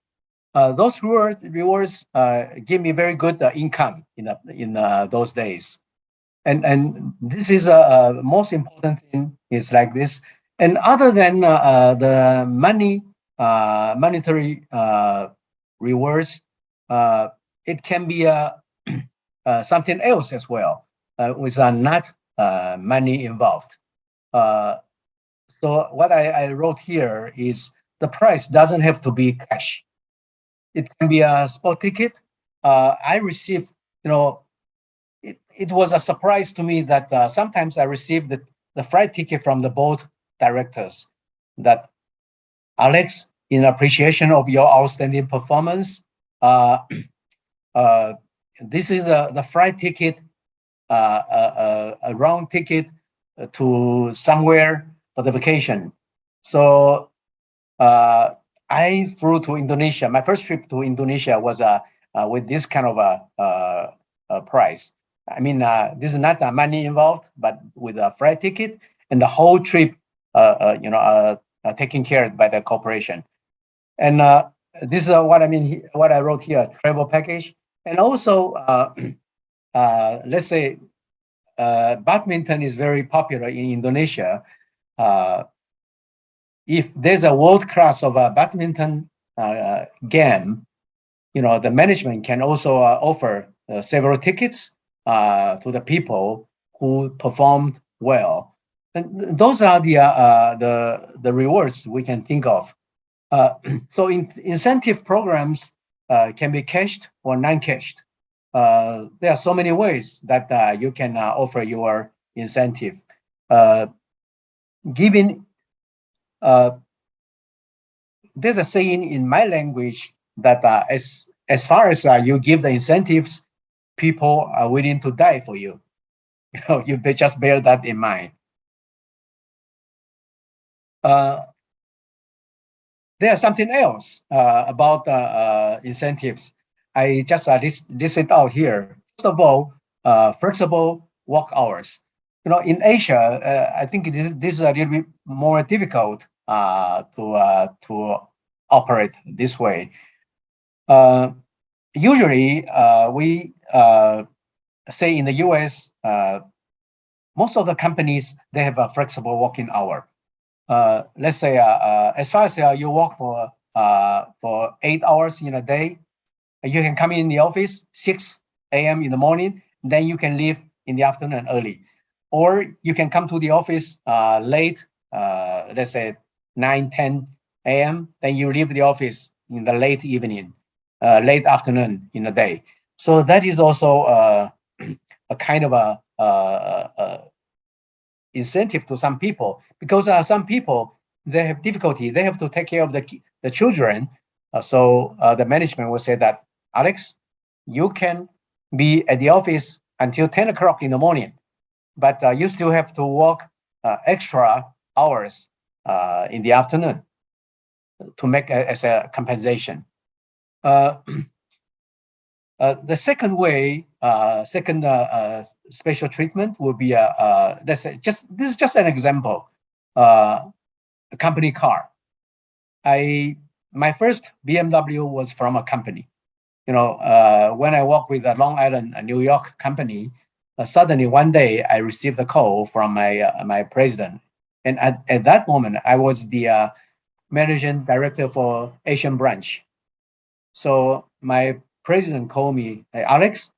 Those rewards give me very good income in those days. And this is a most important thing. It's like this. And other than the monetary rewards, it can be something else as well, which are not money involved. So what I wrote here is the price doesn't have to be cash. It can be a spot ticket. I received, it was a surprise to me that sometimes I received the flight ticket from the board directors that, Alex, in appreciation of your outstanding performance, this is the flight ticket, a round ticket to somewhere for the vacation. So I flew to Indonesia. My first trip to Indonesia was with this kind of a price. I mean, this is not money involved, but with a flight ticket and the whole trip, taken care of by the corporation. And this is what I mean. What I wrote here: travel package, and also let's say badminton is very popular in Indonesia. If there's a world class of a badminton game, the management can also offer several tickets to the people who performed well. And those are the rewards we can think of. So incentive programs can be cashed or non-cashed. There are so many ways that you can offer your incentive. Giving there's a saying in my language that as far as you give the incentives, people are willing to die for you. You know, you just bear that in mind. There's something else about incentives. I just list it out here. First of all, flexible work hours. You know, in Asia, I think this is a little bit more difficult to operate this way. Usually, we say in the US, most of the companies, they have a flexible working hour. Let's say as far as you work for 8 hours in a day, you can come in the office 6 a.m. in the morning, then you can leave in the afternoon early. Or you can come to the office late, let's say 9, 10 a.m., then you leave the office in the late evening, late afternoon in the day. So that is also a kind of a incentive to some people, because some people, they have difficulty, they have to take care of the children. So the management will say that, Alex, you can be at the office until 10 o'clock in the morning, but you still have to work extra hours in the afternoon to make as a compensation. The second way, special treatment will be let's say, this is just an example, a company car. My first BMW was from a company. You know, when I worked with a Long Island, a New York company, suddenly one day I received a call from my president, and at that moment I was the managing director for Asian branch. So my president called me, hey, Alex,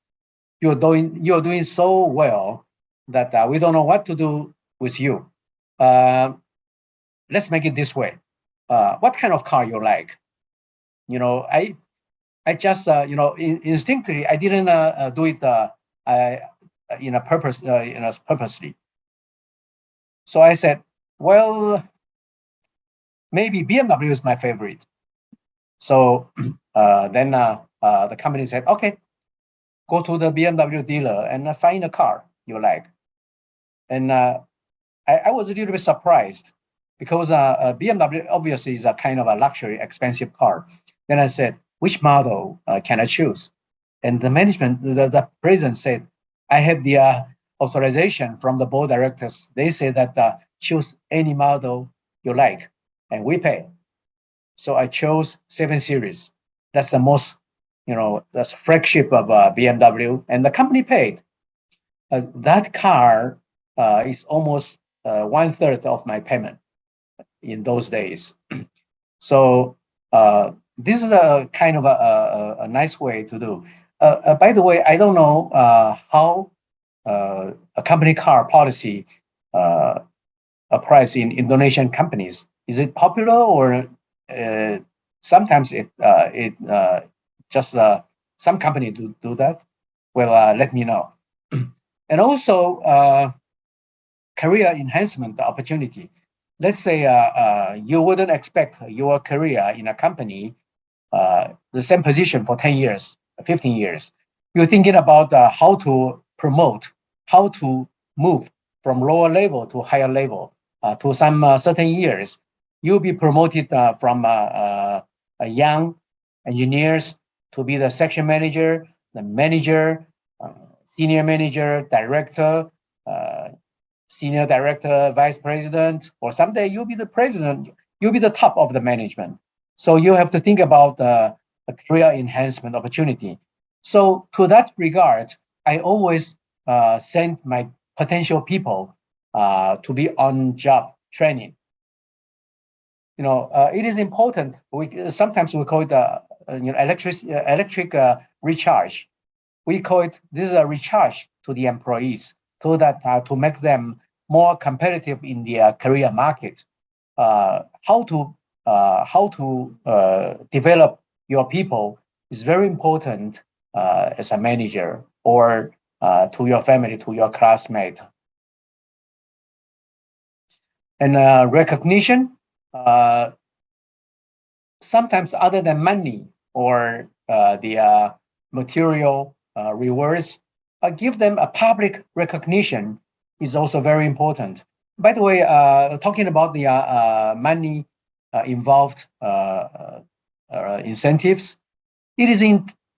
you're doing so well that we don't know what to do with you. Let's make it this way. What kind of car you like? You know, I just you know, instinctively I didn't do it in a purpose, purposely. So I said, well, maybe BMW is my favorite. So then the company said, okay, go to the BMW dealer and find a car you like. And I was a little bit surprised, because BMW obviously is a kind of a luxury, expensive car. Then I said, which model can I choose? And the management, the president said, I have the authorization from the board directors. They say that choose any model you like, and we pay. So I chose 7 Series. That's the most, you know, that's flagship of BMW, and the company paid. That car is almost 1/3 of my payment in those days. So this is a kind of a nice way to do. By the way, I don't know how a company car policy applies in Indonesian companies. Is it popular, or sometimes it just some company do that? Well, let me know. And also career enhancement opportunity. Let's say you wouldn't expect your career in a company the same position for 10 years, 15 years. You're thinking about how to promote, how to move from lower level to higher level to some certain years. You'll be promoted from young engineers to be the section manager, the manager, senior manager, director, senior director, vice president, or someday you'll be the president, you'll be the top of the management. So you have to think about a career enhancement opportunity. So to that regard, I always send my potential people to be on job training. You know, it is important. Sometimes we call it electric recharge. We call it, this is a recharge to the employees, so that to make them more competitive in the career market. How to develop your people is very important as a manager, or to your family, to your classmate. And recognition. sometimes other than money or the material rewards, give them a public recognition is also very important. By the way, talking about the money involved incentives, it is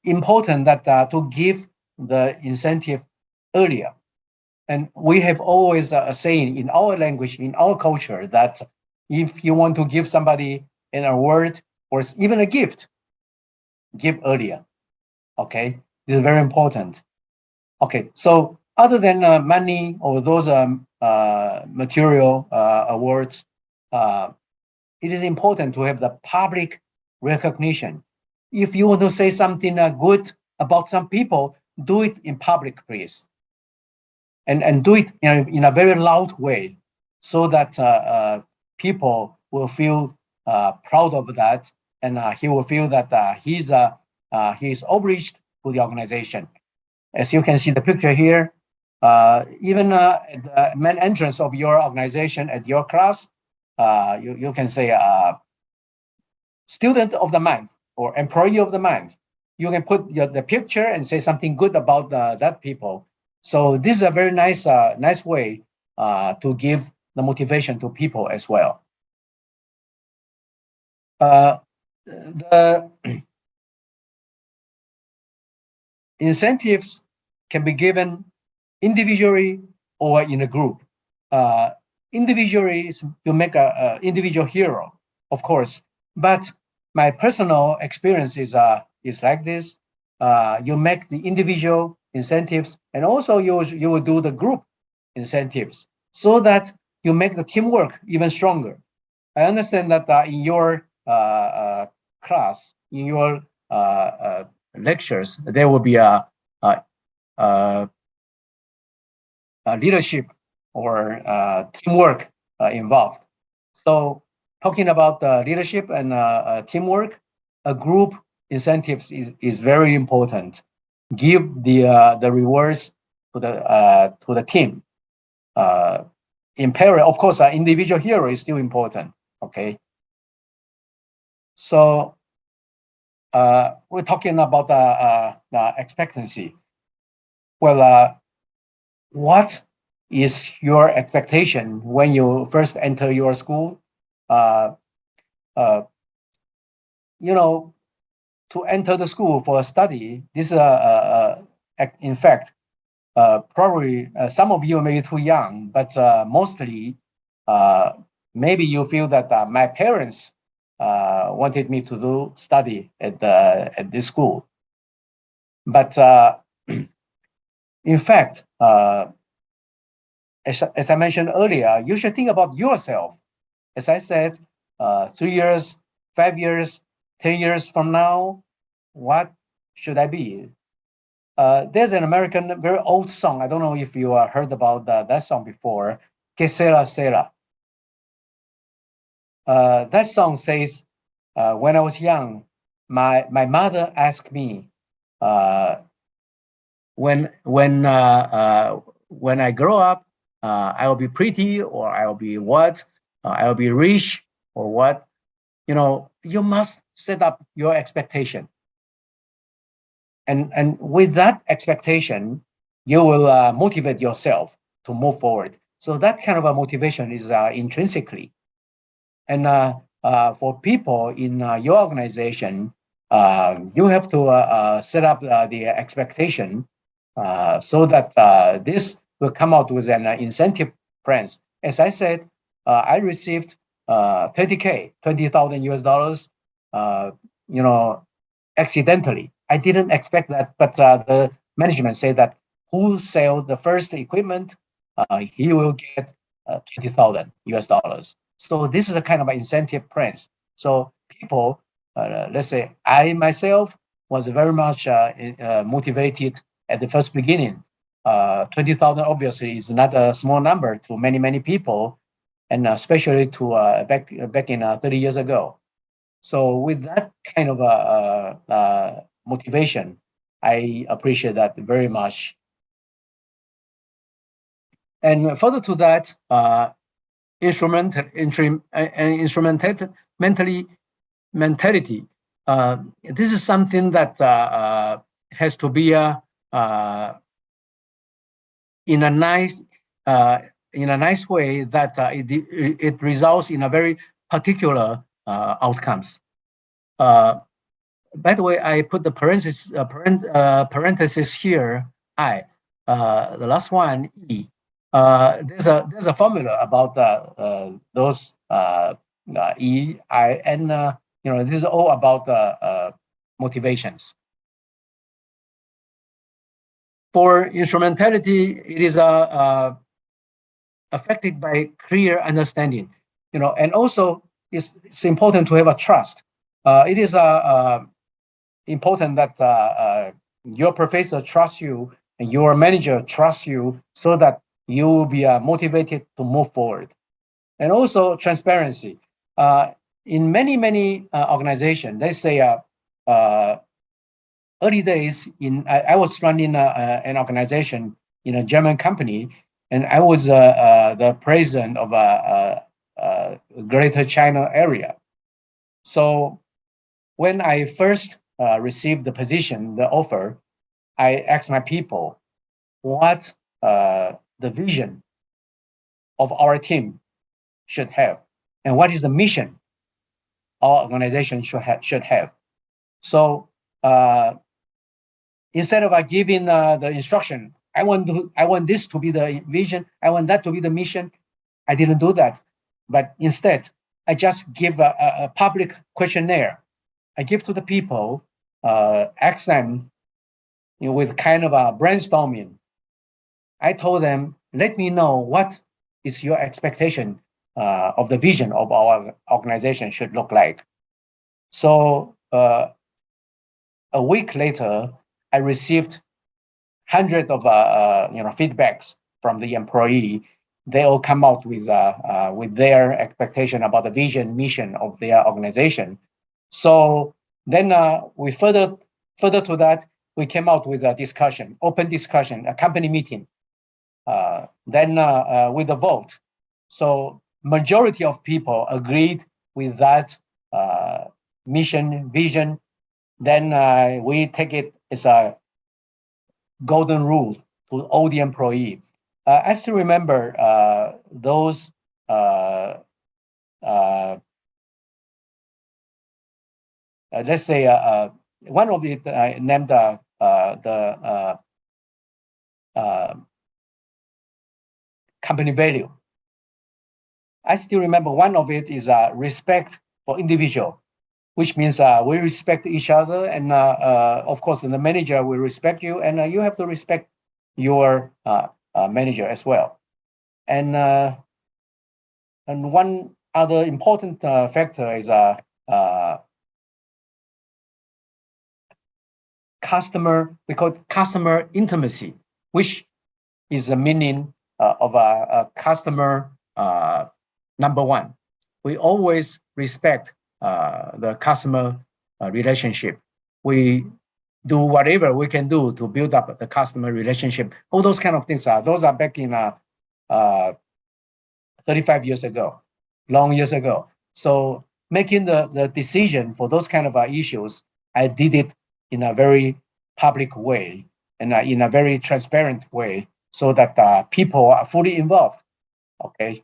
important that to give the incentive earlier. And we have always a saying in our language, in our culture, that if you want to give somebody an award or even a gift, give earlier. Okay, this is very important. Okay, so other than money or those material awards, it is important to have the public recognition. If you want to say something good about some people, do it in public, please. And do it in a very loud way so that people will feel proud of that, and he will feel that he's obliged to the organization. As you can see the picture here, even at the main entrance of your organization at your class, you can say student of the month or employee of the month. You can put the picture and say something good about that people. So this is a very nice way to give the motivation to people as well. The incentives can be given individually or in a group. Individually is to make an individual hero, of course. But my personal experience is like this. You make the individual incentives, and also you will do the group incentives so that you make the teamwork even stronger. I understand that in your class, in your lectures, there will be a leadership or teamwork involved. So talking about leadership and teamwork, a group incentives is very important. Give the rewards to the team. In parallel, of course, an individual hero is still important. Okay. So we're talking about the expectancy. Well, what is your expectation when you first enter your school? You know, to enter the school for a study, this in fact, probably some of you may be too young, but mostly maybe you feel that my parents wanted me to do study at this school. But in fact, as I mentioned earlier, you should think about yourself. As I said, 3 years, 5 years, 10 years from now, what should I be? There's an American, very old song. I don't know if you heard about that song before. Que sera, sera. That song says, when I was young, my mother asked me, when I grow up, I will be pretty, or I will be what? I will be rich, or what? You know, you must set up your expectation. And with that expectation, you will motivate yourself to move forward. So that kind of a motivation is intrinsically. And for people in your organization, you have to set up the expectation so that this will come out with an incentive plans. As I said, I received 30K, 20,000 US dollars, you know, accidentally. I didn't expect that, but the management said that who sell the first equipment, he will get 20,000 US dollars. So this is a kind of incentive plans. So people, let's say I myself was very much motivated at the first beginning. 20,000 obviously is not a small number to many people, and especially to back in 30 years ago. So with that kind of motivation, I appreciate that very much. And further to that, instrumentally, mentality. This is something that has to be in a nice way that it results in a very particular outcomes. By the way, I put the parenthesis here. I, the last one, E. There's a formula about those E, I, and this is all about motivations. For instrumentality, it is affected by clear understanding, and also it's important to have a trust. It is important that your professor trusts you and your manager trusts you so that you will be motivated to move forward. And also transparency. In many organizations, let's say early days, I was running an organization in a German company, and I was the president of a Greater China area. So when I first received the position, the offer, I asked my people what the vision of our team should have, and what is the mission our organization should have. So instead of giving the instruction, I want this to be the vision, I want that to be the mission, I didn't do that. But instead, I just give a public questionnaire. I give to the people, ask them with kind of a brainstorming. I told them, let me know what is your expectation of the vision of our organization should look like. So a week later, I received hundreds of feedbacks from the employee. They all come out with their expectation about the vision, mission of their organization. So then we further to that, we came out with a discussion, open discussion, a company meeting. Then with a vote. So majority of people agreed with that mission, vision. Then we take it as a golden rule to all the employee. I still remember those let's say one of it named the company value. I still remember one of it is respect for individual, which means we respect each other, and of course, the manager will respect you, and you have to respect your manager as well. And one other important factor is customer. We call it customer intimacy, which is the meaning of a customer number one. We always respect the customer relationship. We do whatever we can do to build up the customer relationship. All those kind of things those are back in 35 years ago, long years ago. So making the decision for those kind of issues, I did it in a very public way and in a very transparent way, so that people are fully involved. Okay.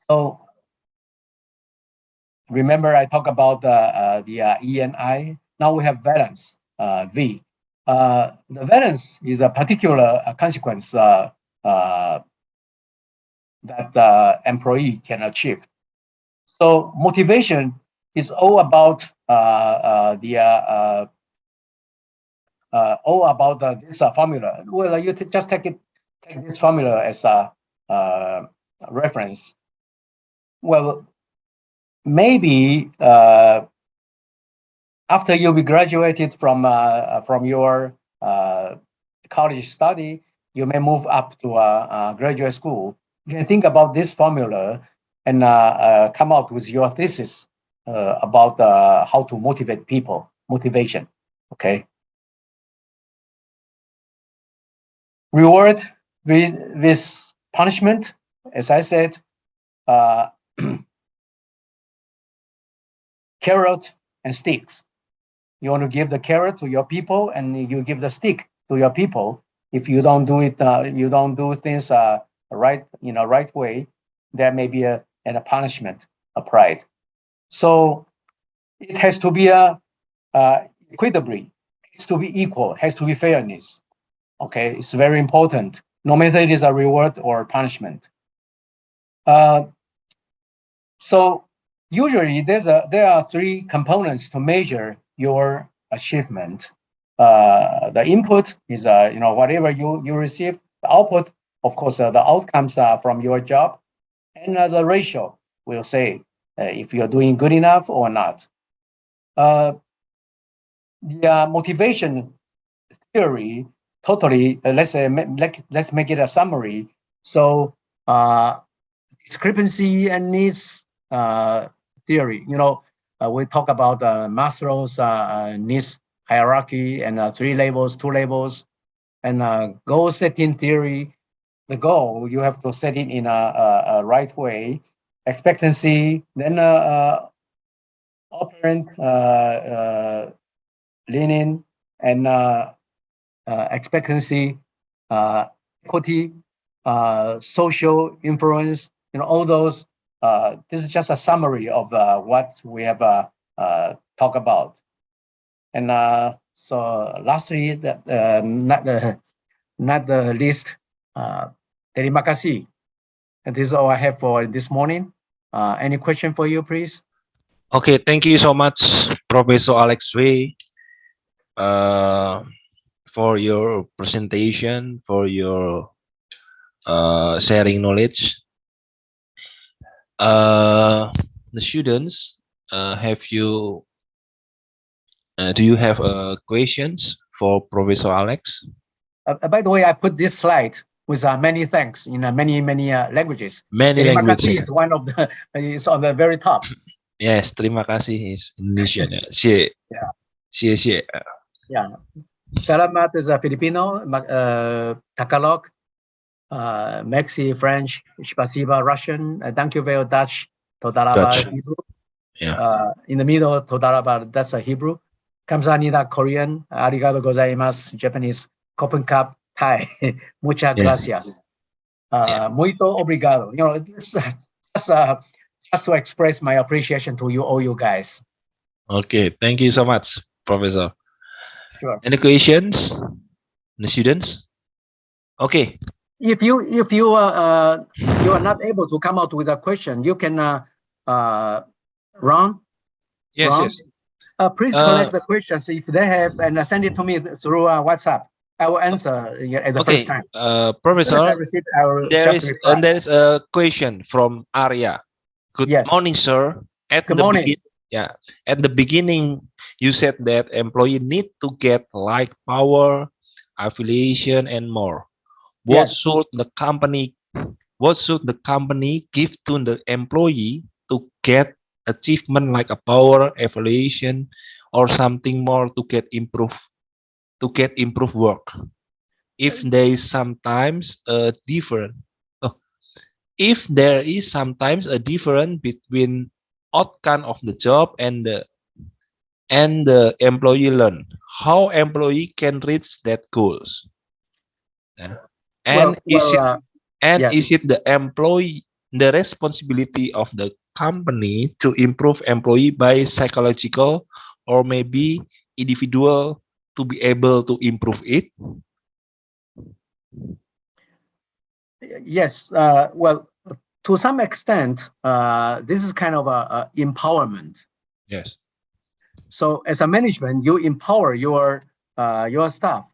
So remember, I talked about the E and I. Now we have balance, V. The balance is a particular consequence that the employee can achieve. So motivation is all about this formula. Well, you just take this formula as a reference. Well, maybe after you be graduated from your college study, you may move up to a graduate school. You can think about this formula and come out with your thesis about how to motivate people, motivation, okay? Reward with punishment, as I said, carrot and sticks. You want to give the carrot to your people, and you give the stick to your people. If you don't do it, you don't do things right way, there may be a punishment applied. So it has to be equitably, it has to be equal, has to be fairness. Okay, it's very important, no matter it is a reward or punishment. So usually there are three components to measure your achievement. The input is whatever you receive. The output, of course, the outcomes are from your job, and the ratio will say if you're doing good enough or not. The motivation theory totally. Let's make it a summary. So discrepancy and needs theory. We talk about Maslow's needs hierarchy and 3 levels, 2 levels, and goal setting theory. The goal you have to set it in a right way. Expectancy, then operant, leaning, and expectancy, equity, social influence. All those. This is just a summary of what we have talked about. And so lastly, not the least, terima kasih. And this is all I have for this morning. Any question for you, please? Okay, thank you so much, Professor Alex Wei, for your presentation, for your sharing knowledge. The students, do you have questions for Professor Alex? By the way, I put this slide with many thanks in many languages. Many Terima languages. kasih is one of the, is on the very top. Yes, terima kasih is Indonesian. Xie. Yeah. Xie. Yeah. Salamat is Filipino, Tagalog, Mexi, French, Spasiba, Russian, thank you very Dutch, Todaraba, Hebrew. Yeah. In the middle, Todaraba, that's a Hebrew. Kamsahamnida, Korean, arigato gozaimasu, Japanese, Copen Cup, Thai, muchas gracias. Muito obrigado. Just to express my appreciation to you, all you guys. Okay, thank you so much, Professor. Sure. Any questions, the students? Okay. If you are not able to come out with a question, you can run. Yes, Ron, yes. Please collect the questions if they have and send it to me through WhatsApp. I will answer at the first time. Professor, there is a question from Arya. Good morning, sir. Good morning. At the beginning, you said that employee need to get like power, affiliation, and more. What should the company give to the employee to get achievement like a power, affiliation, or something more to get improve work? If there is sometimes a difference between outcome of the job and the employee learn, how employee can reach that goals? Is it the employee, the responsibility of the company to improve employee by psychological or maybe individual to be able to improve it? Yes. Well, to some extent, this is kind of a empowerment. Yes. So as a management, you empower your staff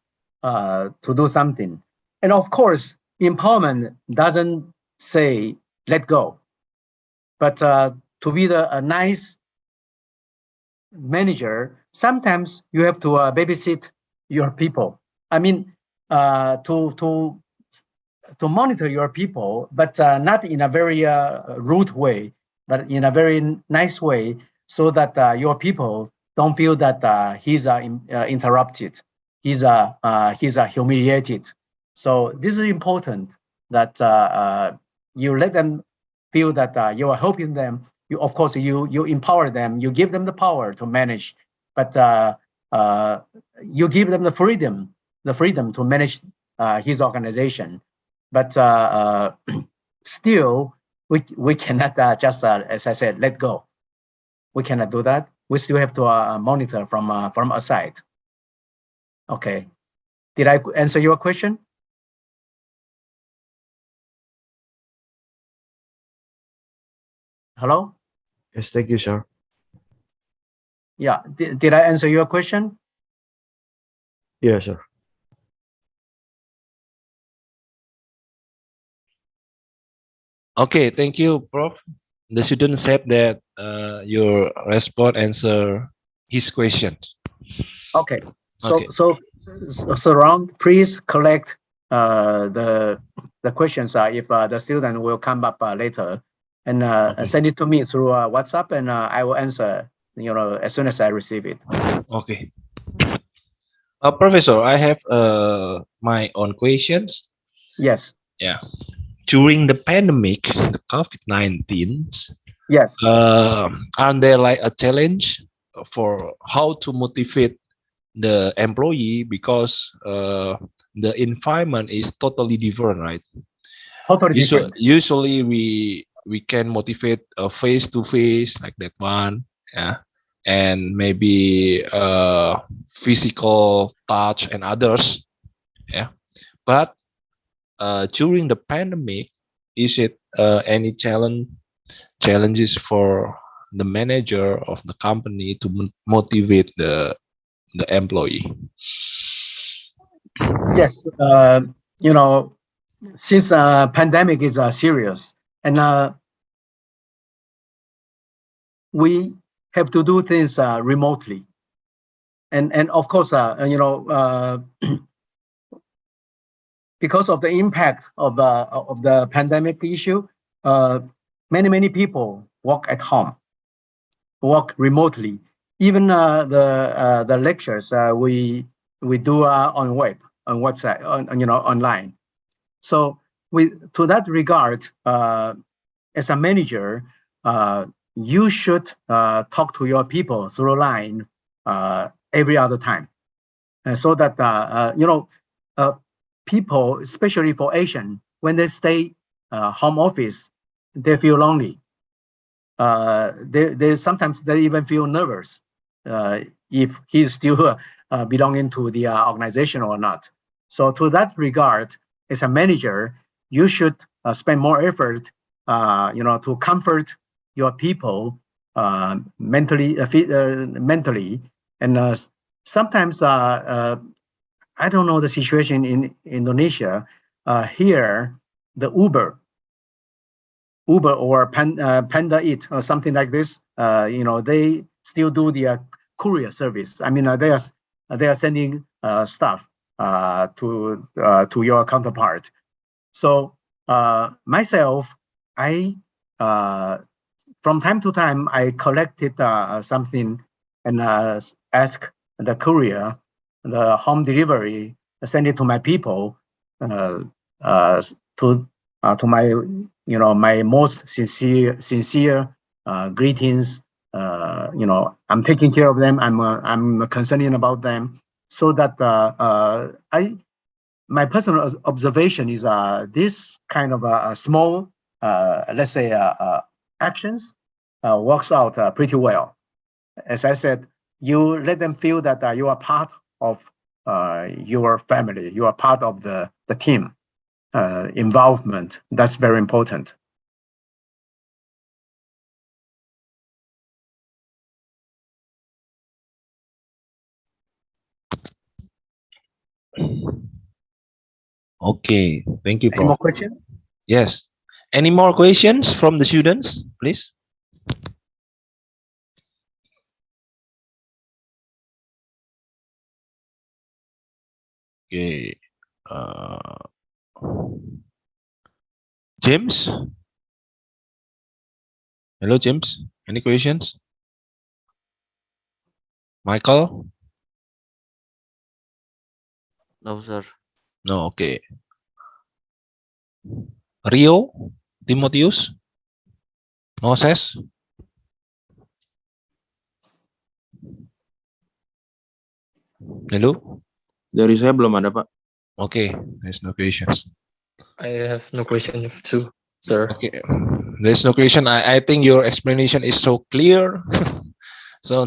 to do something. And of course, empowerment doesn't say let go, but to be a nice manager, sometimes you have to babysit your people. I mean, to monitor your people, but not in a very rude way, but in a very nice way, so that your people don't feel that he's interrupted, he's humiliated. So this is important that you let them feel that you are helping them You, of course, you empower them, you give them the power to manage, but you give them the freedom to manage his organization. But still, we cannot just, as I said, let go. We cannot do that. We still have to monitor from aside. Okay. Did I answer your question? Hello? Yes, thank you, sir. Yeah. Did I answer your question? Yeah, sir. Okay, thank you, Prof. The student said that your response answer his question. Okay. So Okay. so Ron, please collect the questions if the student will come up later, and Okay. send it to me through WhatsApp, and I will answer, as soon as I receive it. Okay. Professor, I have my own questions. Yes. Yeah. During the pandemic, the COVID-19, Yes. are there like a challenge for how to motivate the employee, because the environment is totally different, right? Totally different. Usually we can motivate face to face like that one, yeah, and maybe physical touch and others, yeah. But during the pandemic, is it any challenges for the manager of the company to motivate the employee? Yes. Since pandemic is serious, and we have to do things remotely, and of course, because of the impact of the pandemic issue, many people work at home, work remotely. Even the lectures we do on website, online. So to that regard, as a manager, you should talk to your people through line every other time, so that people, especially for Asian, when they stay home office, they feel lonely. They sometimes they even feel nervous if he's still belonging to the organization or not. So to that regard, as a manager, you should spend more effort, to comfort your people mentally, and sometimes I don't know the situation in Indonesia. Here, the Uber or Panda Eat or something like this, they still do the courier service. I mean, they are sending stuff to your counterpart. So myself, I from time to time I collected something and ask the courier, the home delivery, send it to my people to my my most sincere greetings. I'm taking care of them. I'm concerned about them, so that my personal observation is this kind of small, let's say, actions works out pretty well. As I said, you let them feel that you are part of your family. You are part of the team. Involvement, that's very important. Okay, thank you, Any more Prof. questions? Yes. Any more questions from the students, please? Okay. James? Hello, James. Any questions? Michael? No, sir. No, okay. Rio? Timotheus? Moses? Hello? Dari saya belum ada, Pak. Okay, there's no questions. I have no question too, sir. Okay, there's no question. I think your explanation is so clear. So,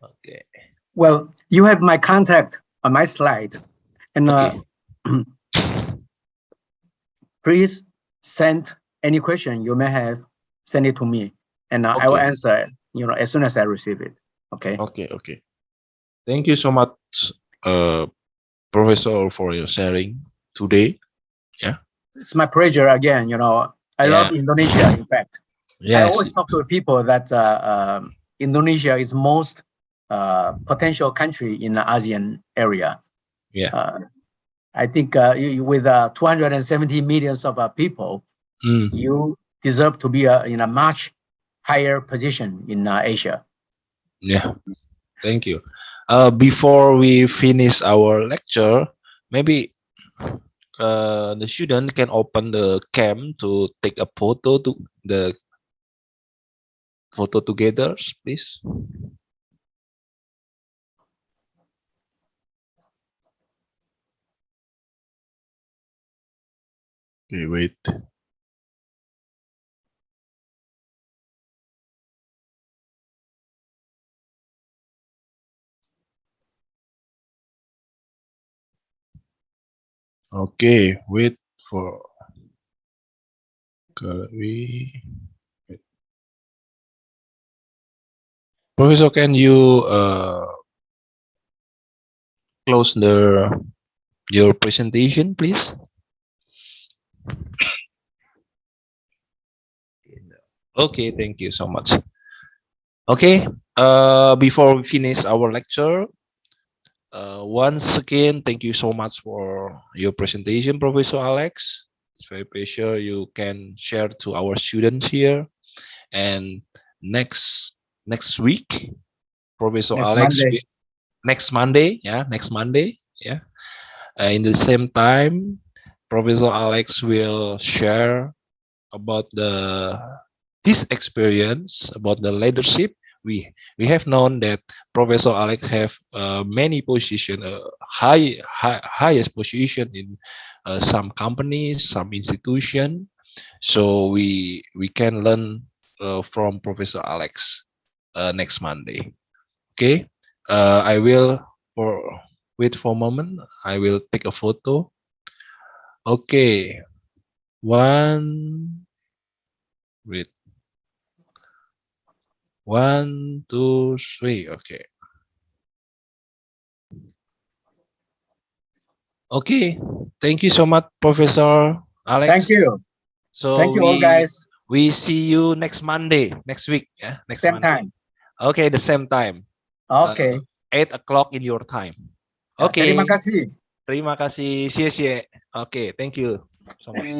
okay. Well, you have my contact on my slide, and Okay. please send any question you may have. Send it to me, and I will Okay. answer. As soon as I receive it. Okay. Okay, okay. Thank you so much, Professor, for your sharing today. It's my pleasure again. I love Indonesia. In fact, I Yes. always talk to people that Indonesia is most potential country in the ASEAN area. Yeah. I think with 270 millions of people, Mm. you deserve to be in a much higher position in Asia. Yeah. Thank you. Before we finish our lecture, maybe the student can open the cam to take a photo to the photo together, please. Okay, wait. Okay, wait for we. Professor, can you close your presentation, please? Okay, thank you so much. Okay, before we finish our lecture, once again, thank you so much for your presentation, Professor Alex. It's very pleasure you can share to our students here. And next week, Professor Next Alex, Monday. next Monday, yeah. In the same time, Professor Alex will share about his experience about the leadership. We have known that Professor Alex have many position, highest position in some companies, some institution. So we can learn from Professor Alex next Monday. Okay, I will wait for a moment. I will take a photo. Okay, wait. 1, 2, 3. Okay. Okay. Thank you so much, Professor Alex. Thank you. So Thank you all, guys. we see you next Monday, next week. Yeah, next Same Monday. time. Okay, the same time. Okay. 8 o'clock in your time. Ya, Okay. terima kasih. Terima kasih. 谢谢. Okay, thank you so much.